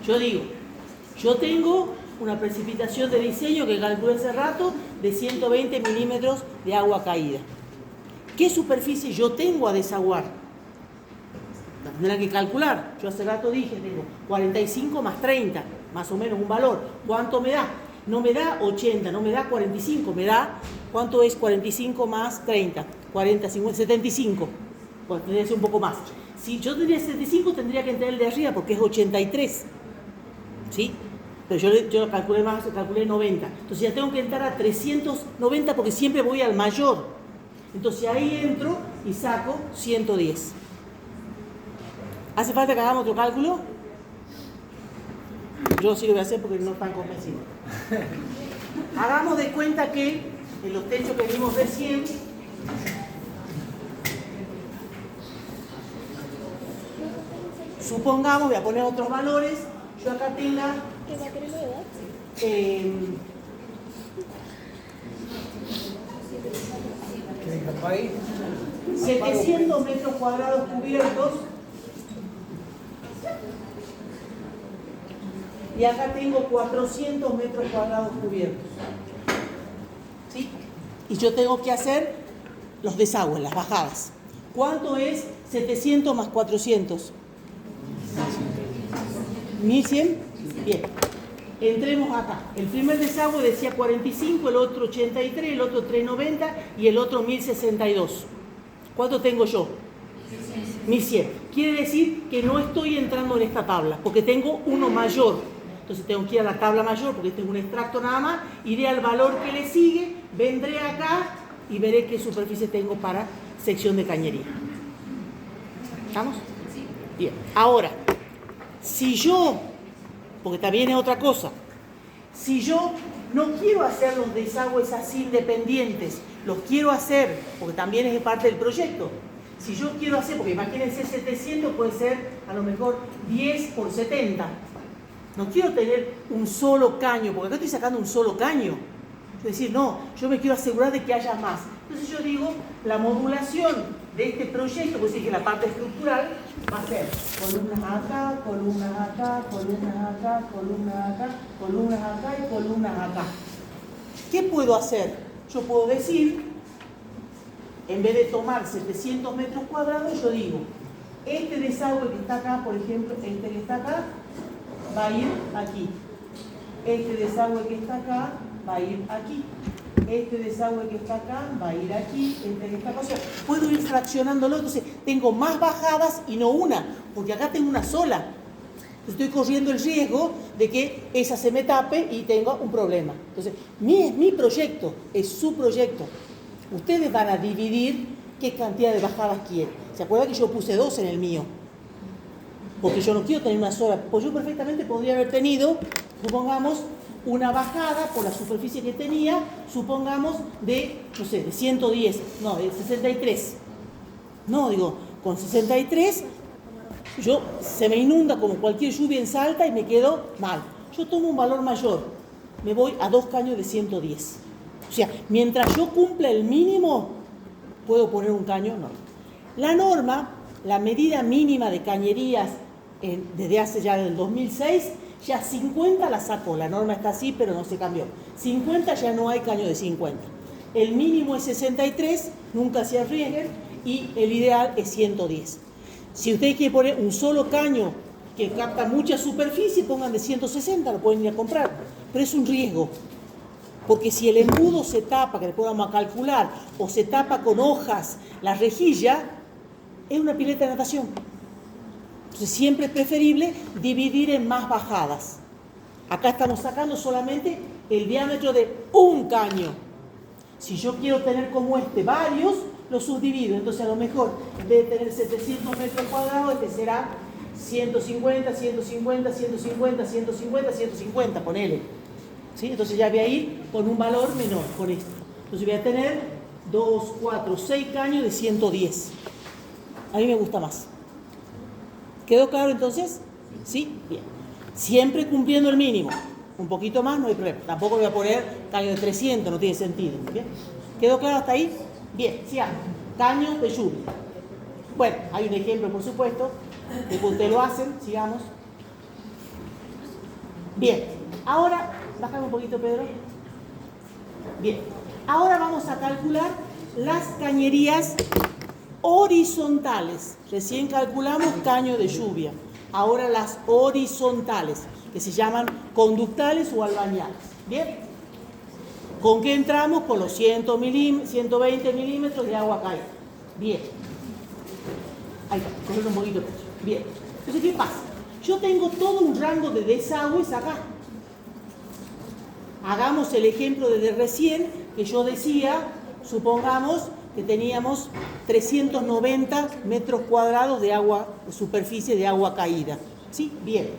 Yo digo, yo tengo una precipitación de diseño que calculé hace rato de 120 milímetros de agua caída. ¿Qué superficie yo tengo a desaguar? La tendrán que calcular. Yo hace rato dije, tengo 45 más 30, más o menos un valor. ¿Cuánto me da? No me da 80, no me da 45, me da, ¿cuánto es 45 más 30? 40, 50, 75. Bueno, tendría que ser un poco más. Si yo tendría 75, tendría que entrar el de arriba porque es 83. ¿Sí? Pero yo calculé más, calculé 90. Entonces ya tengo que entrar a 390 porque siempre voy al mayor. Entonces ahí entro y saco 110. ¿Hace falta que hagamos otro cálculo? Yo sí lo voy a hacer porque no están convencidos. Hagamos de cuenta que en los techos que vimos recién, supongamos, voy a poner otros valores, yo acá tenga 700 metros cuadrados cubiertos y acá tengo 400 metros cuadrados cubiertos. ¿Sí? Y yo tengo que hacer los desagües, las bajadas. ¿Cuánto es 700 más 400? 1100. Bien. Entremos acá. El primer desagüe decía 45, el otro 83, el otro 390 y el otro 1062. ¿Cuánto tengo yo? 1100. Quiere decir que no estoy entrando en esta tabla, porque tengo uno mayor. Entonces tengo que ir a la tabla mayor, porque tengo un extracto nada más, iré al valor que le sigue, vendré acá y veré qué superficie tengo para sección de cañería. ¿Estamos? Bien. Ahora, si yo, porque también es otra cosa, si yo no quiero hacer los desagües así independientes, los quiero hacer, porque también es parte del proyecto. Si yo quiero hacer, porque imagínense 700 puede ser a lo mejor 10 por 70. No quiero tener un solo caño, porque acá estoy sacando un solo caño. Es decir, no, yo me quiero asegurar de que haya más. Entonces yo digo, la modulación de este proyecto, pues sí que la parte estructural va a ser columnas acá, columnas acá, columnas acá, columnas acá, columnas acá y columnas acá. ¿Qué puedo hacer? Yo puedo decir, en vez de tomar 700 metros cuadrados, yo digo, este desagüe que está acá, por ejemplo, este que está acá, va a ir aquí. Este desagüe que está acá, va a ir aquí. Este desagüe que está acá va a ir aquí, este que está acá. O sea, puedo ir fraccionándolo, entonces tengo más bajadas y no una, porque acá tengo una sola. Estoy corriendo el riesgo de que esa se me tape y tenga un problema. Entonces, es mi proyecto, es su proyecto. Ustedes van a dividir qué cantidad de bajadas quieren. ¿Se acuerdan que yo puse 2 en el mío? Porque yo no quiero tener una sola. Pues yo perfectamente podría haber tenido, supongamos, una bajada por la superficie que tenía, supongamos, de, no sé, de 110, no, de 63. No, digo, con 63, se me inunda como cualquier lluvia en Salta y me quedo mal. Yo tomo un valor mayor, me voy a 2 caños de 110. O sea, mientras yo cumpla el mínimo, puedo poner un caño, no. La norma, la medida mínima de cañerías desde hace ya del 2006, ya 50 la sacó, la norma está así, pero no se cambió. 50 ya no hay caño de 50. El mínimo es 63, nunca se arriesguen, y el ideal es 110. Si ustedes quieren poner un solo caño que capta mucha superficie, pongan de 160, lo pueden ir a comprar, pero es un riesgo. Porque si el embudo se tapa, que después vamos a calcular, o se tapa con hojas la rejilla, es una pileta de natación. Entonces siempre es preferible dividir en más bajadas. Acá estamos sacando solamente el diámetro de un caño. Si yo quiero tener como este varios, los subdivido. Entonces a lo mejor, en vez de tener 700 metros cuadrados, este será 150, 150, 150, 150, 150, ponele. ¿Sí? Entonces ya voy a ir con un valor menor, con esto. Entonces voy a tener 2, 4, 6 caños de 110. A mí me gusta más. ¿Quedó claro entonces? ¿Sí? Bien. Siempre cumpliendo el mínimo. Un poquito más no hay problema. Tampoco voy a poner caño de 300, no tiene sentido. ¿Bien? ¿Quedó claro hasta ahí? Bien, sigamos. Caños de lluvia. Bueno, hay un ejemplo, por supuesto, de que ustedes lo hacen. Sigamos. Bien. Ahora, bájame un poquito, Pedro. Bien. Ahora vamos a calcular las cañerías horizontales. Recién calculamos caño de lluvia. Ahora las horizontales, que se llaman conductales o albañales. ¿Bien? ¿Con qué entramos? Con los 120 milímetros de agua caída. Bien. Ahí está, coger un poquito. Bien. Entonces, ¿qué pasa? Yo tengo todo un rango de desagües acá. Hagamos el ejemplo de recién, que yo decía, supongamos que teníamos 390 metros cuadrados de agua, superficie de agua caída. ¿Sí? Bien.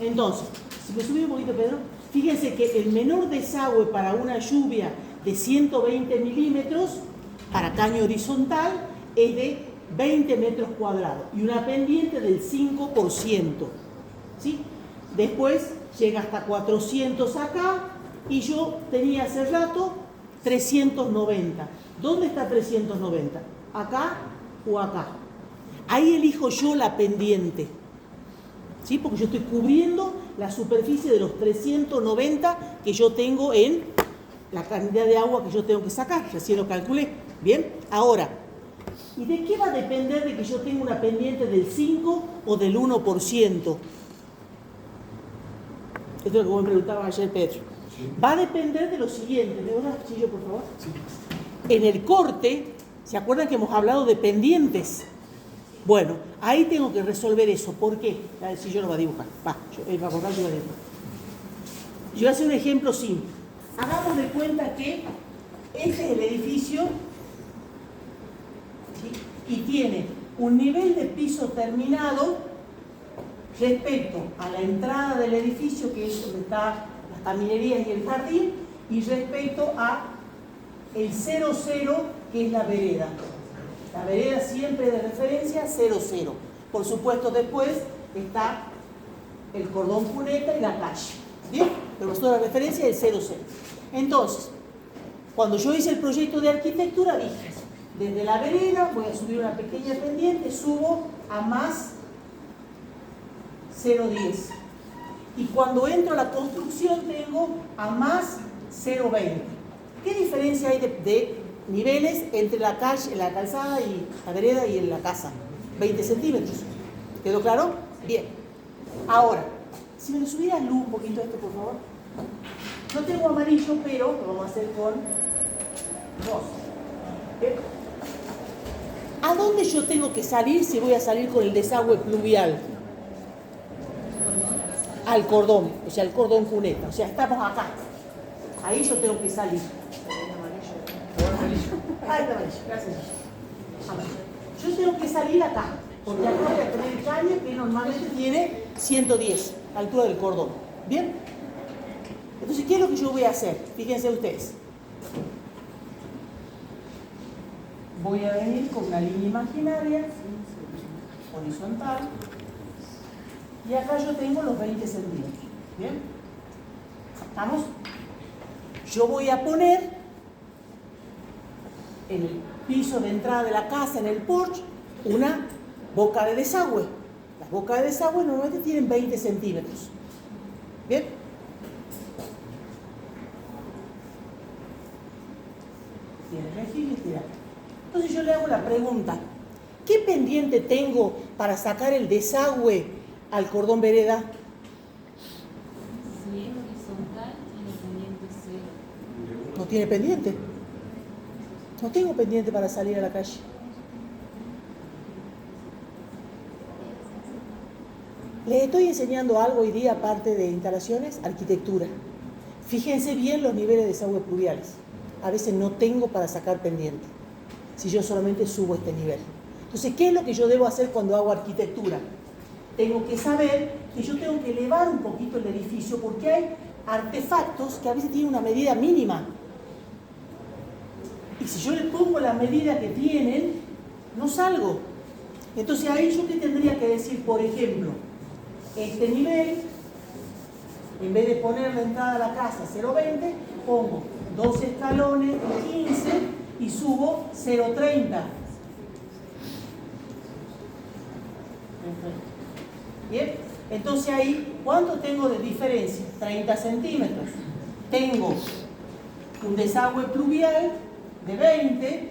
Entonces, si me subí un poquito, Pedro, fíjense que el menor desagüe para una lluvia de 120 milímetros, para caño horizontal, es de 20 metros cuadrados y una pendiente del 5%. ¿Sí? Después llega hasta 400 acá y yo tenía hace rato 390. ¿Dónde está 390? ¿Acá o acá? Ahí elijo yo la pendiente. ¿Sí? Porque yo estoy cubriendo la superficie de los 390 que yo tengo en la cantidad de agua que yo tengo que sacar. Recién lo calculé. ¿Bien? Ahora, ¿y de qué va a depender de que yo tenga una pendiente del 5 o del 1%? Esto es lo que vos me preguntaba ayer, Pedro. Sí. Va a depender de lo siguiente. ¿Me das un cuchillo, por favor? Sí. En el corte, ¿se acuerdan que hemos hablado de pendientes? Bueno, ahí tengo que resolver eso. ¿Por qué? Si yo lo voy a dibujar. Yo voy a dibujar. Yo voy a hacer un ejemplo simple. Hagamos de cuenta que este es el edificio, ¿sí? Y tiene un nivel de piso terminado respecto a la entrada del edificio, que es donde están las caminerías y el jardín, y respecto a el 0,0, que es la vereda. La vereda siempre de referencia 0,0. Por supuesto, después está el cordón cuneta y la calle. ¿Bien? Pero nosotros la referencia es el 0,0. Entonces, cuando yo hice el proyecto de arquitectura, dije, Desde la vereda voy a subir una pequeña pendiente, subo a más 0,10. Y cuando entro a la construcción tengo a más 0,20. ¿Qué diferencia hay de niveles entre la calle, la calzada y la vereda y en la casa? 20 centímetros. ¿Quedó claro? Bien. Ahora, si me lo subieras luz un poquito esto, por favor. No tengo amarillo, pero lo vamos a hacer con rosa. ¿Bien? ¿A dónde yo tengo que salir si voy a salir con el desagüe pluvial? Al cordón, o sea, el cordón cuneta. O sea, estamos acá. Ahí yo tengo que salir. Ah, está amarillo. Gracias. Yo tengo que salir acá, porque acá voy a tener calle que normalmente tiene 110, altura del cordón. ¿Bien? Entonces, ¿qué es lo que yo voy a hacer? Fíjense ustedes. Voy a venir con una línea imaginaria, horizontal, y acá yo tengo los 20 centímetros. ¿Bien? ¿Estamos? Yo voy a poner en el piso de entrada de la casa, en el porche, una boca de desagüe. Las bocas de desagüe normalmente tienen 20 centímetros. ¿Bien? Tiene regir y estirar. Entonces yo le hago la pregunta, ¿qué pendiente tengo para sacar el desagüe al cordón vereda? Si es horizontal, tiene pendiente 0. No tiene pendiente. No tengo pendiente para salir a la calle. Les estoy enseñando algo hoy día, aparte de instalaciones, arquitectura. Fíjense bien los niveles de desagüe pluviales. A veces no tengo para sacar pendiente, si yo solamente subo este nivel. Entonces, ¿qué es lo que yo debo hacer cuando hago arquitectura? Tengo que saber que yo tengo que elevar un poquito el edificio porque hay artefactos que a veces tienen una medida mínima. Y si yo le pongo la medida que tienen, no salgo. Entonces ahí yo qué tendría que decir, por ejemplo, este nivel, en vez de poner la entrada a la casa 0,20, pongo 2 escalones de 15 y subo 0,30. Bien, entonces ahí, ¿cuánto tengo de diferencia? 30 centímetros. Tengo un desagüe pluvial de 20,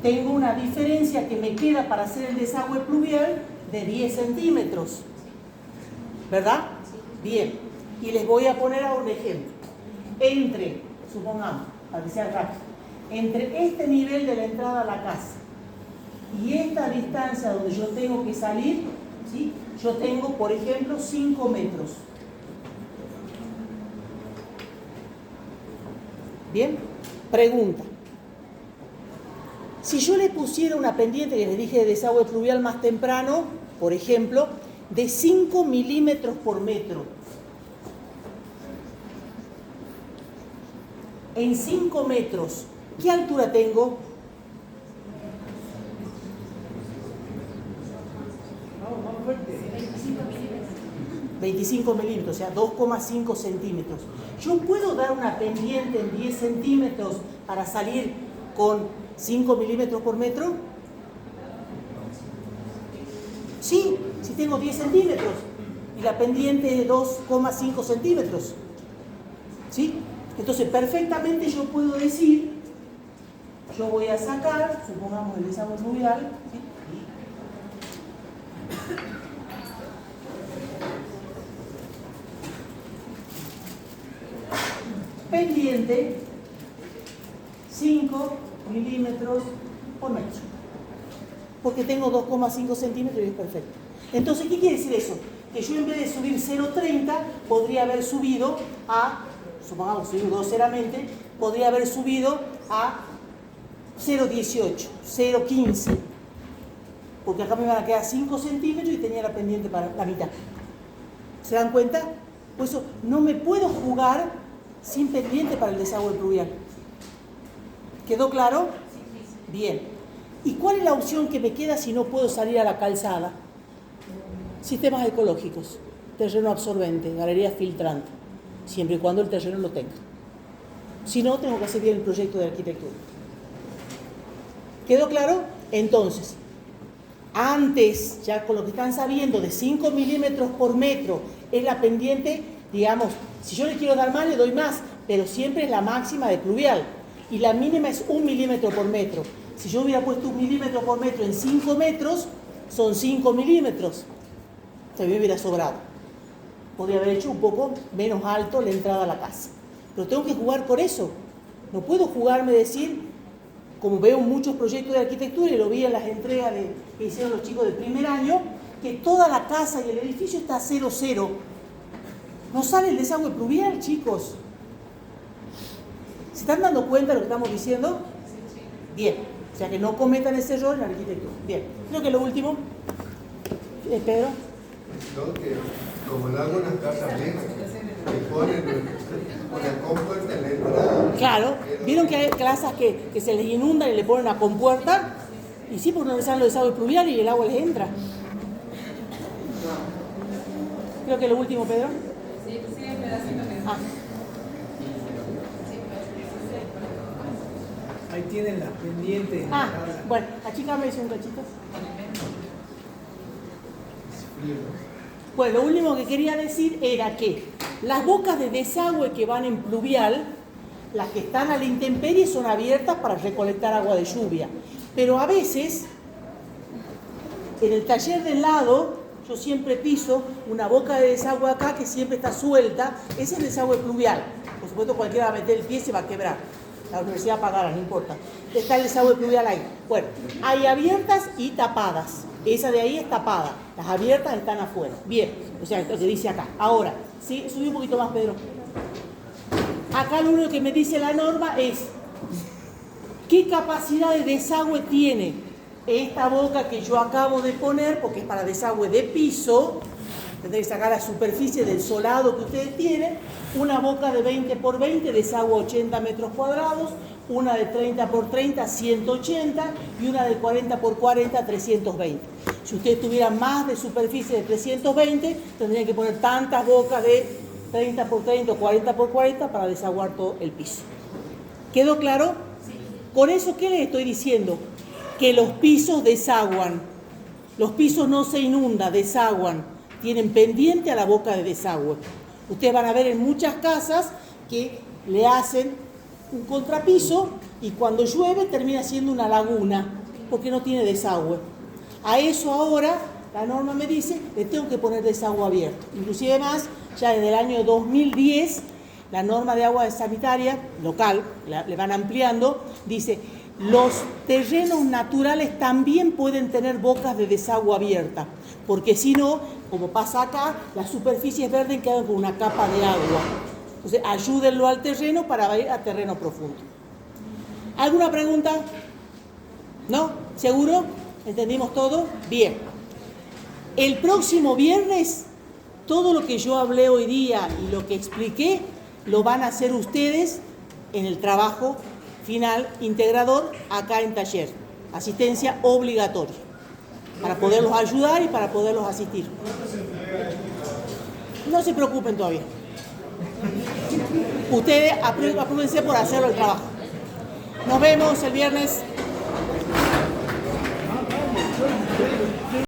tengo una diferencia que me queda para hacer el desagüe pluvial de 10 centímetros, ¿verdad? Bien, y les voy a poner a un ejemplo. Entre, supongamos, para que sea rápido, entre este nivel de la entrada a la casa y esta distancia donde yo tengo que salir, ¿sí? Yo tengo, por ejemplo, 5 metros. Bien, pregunta. Si yo le pusiera una pendiente que les dije de desagüe pluvial más temprano, por ejemplo, de 5 milímetros por metro, en 5 metros, ¿qué altura tengo? Más fuerte. 25 milímetros, o sea, 2,5 centímetros. ¿Yo puedo dar una pendiente en 10 centímetros para salir con 5 milímetros por metro? Sí, si tengo 10 centímetros y la pendiente es 2,5 centímetros. ¿Sí? Entonces, perfectamente yo puedo decir, yo voy a sacar, supongamos el desagüe pluvial, ¿sí? Pendiente 5 milímetros por metro, porque tengo 2,5 centímetros y es perfecto. Entonces, ¿qué quiere decir eso? Que yo en vez de subir 0,30 podría haber subido a, supongamos subir groseramente, podría haber subido a 0,18, 0,15, porque acá me van a quedar 5 centímetros y tenía la pendiente para la mitad. ¿Se dan cuenta? Por eso no me puedo jugar sin pendiente para el desagüe pluvial. ¿Quedó claro? Bien. ¿Y cuál es la opción que me queda si no puedo salir a la calzada? Sistemas ecológicos, terreno absorbente, galería filtrante, siempre y cuando el terreno lo tenga. Si no, tengo que hacer bien el proyecto de arquitectura. ¿Quedó claro? Entonces, antes, ya con lo que están sabiendo, de 5 milímetros por metro es la pendiente, digamos, si yo le quiero dar más, le doy más, pero siempre es la máxima de pluvial. Y la mínima es 1 milímetro por metro. Si yo hubiera puesto 1 milímetro por metro en 5 metros, son 5 milímetros. Se me hubiera sobrado. Podría haber hecho un poco menos alto la entrada a la casa. Pero tengo que jugar por eso. No puedo jugarme decir, como veo muchos proyectos de arquitectura y lo vi en las entregas que hicieron los chicos del primer año, que toda la casa y el edificio está 0,0. No sale el desagüe pluvial, chicos. ¿Se están dando cuenta de lo que estamos diciendo? Bien. O sea, que no cometan ese error en la arquitectura. Bien. Creo que lo último. Pedro. No, que como en algunas casas viejas, que ponen una compuerta en la entrada. Claro. ¿Vieron que hay casas que se les inundan y le ponen una compuerta? Y sí, porque no les salen los desagües pluviales y el agua les entra. Creo que lo último, Pedro. Sí, un pedacito que Ah. Ahí tienen las pendientes. Ah, bueno, achícame eso un cachito. Bueno, lo último que quería decir era que las bocas de desagüe que van en pluvial, las que están a la intemperie, son abiertas para recolectar agua de lluvia. Pero a veces, en el taller del lado, yo siempre piso una boca de desagüe acá que siempre está suelta. Ese es el desagüe pluvial. Por supuesto, cualquiera va a meter el pie y se va a quebrar. La universidad pagará, no importa. Está el desagüe pluvial ahí. Bueno, hay abiertas y tapadas. Esa de ahí es tapada. Las abiertas están afuera. Bien, o sea, lo que dice acá. Ahora, ¿sí? Subí un poquito más, Pedro. Acá lo único que me dice la norma es ¿qué capacidad de desagüe tiene esta boca que yo acabo de poner? Porque es para desagüe de piso. Tendré que sacar la superficie del solado que ustedes tienen. Una boca de 20 por 20, desagüe 80 metros cuadrados. Una de 30 por 30, 180. Y una de 40 por 40, 320. Si ustedes tuvieran más de superficie de 320, tendrían que poner tantas bocas de 30 por 30 o 40 por 40 para desaguar todo el piso. ¿Quedó claro? Con eso, ¿qué les estoy diciendo? Que los pisos desaguan. Los pisos no se inundan, desaguan. Tienen pendiente a la boca de desagüe. Ustedes van a ver en muchas casas que le hacen un contrapiso y cuando llueve termina siendo una laguna porque no tiene desagüe. A eso ahora la norma me dice le tengo que poner desagüe abierto. Inclusive más, ya desde el año 2010 la norma de agua sanitaria local, le van ampliando, dice los terrenos naturales también pueden tener bocas de desagüe abierta, porque si no, como pasa acá, las superficies verdes quedan con una capa de agua. Entonces, ayúdenlo al terreno para ir a terreno profundo. ¿Alguna pregunta? ¿No? ¿Seguro? ¿Entendimos todo? Bien. El próximo viernes, todo lo que yo hablé hoy día y lo que expliqué, lo van a hacer ustedes en el trabajo final integrador acá en taller. Asistencia obligatoria. Para poderlos ayudar y para poderlos asistir. No se preocupen todavía. Ustedes apúrense por hacerlo el trabajo. Nos vemos el viernes.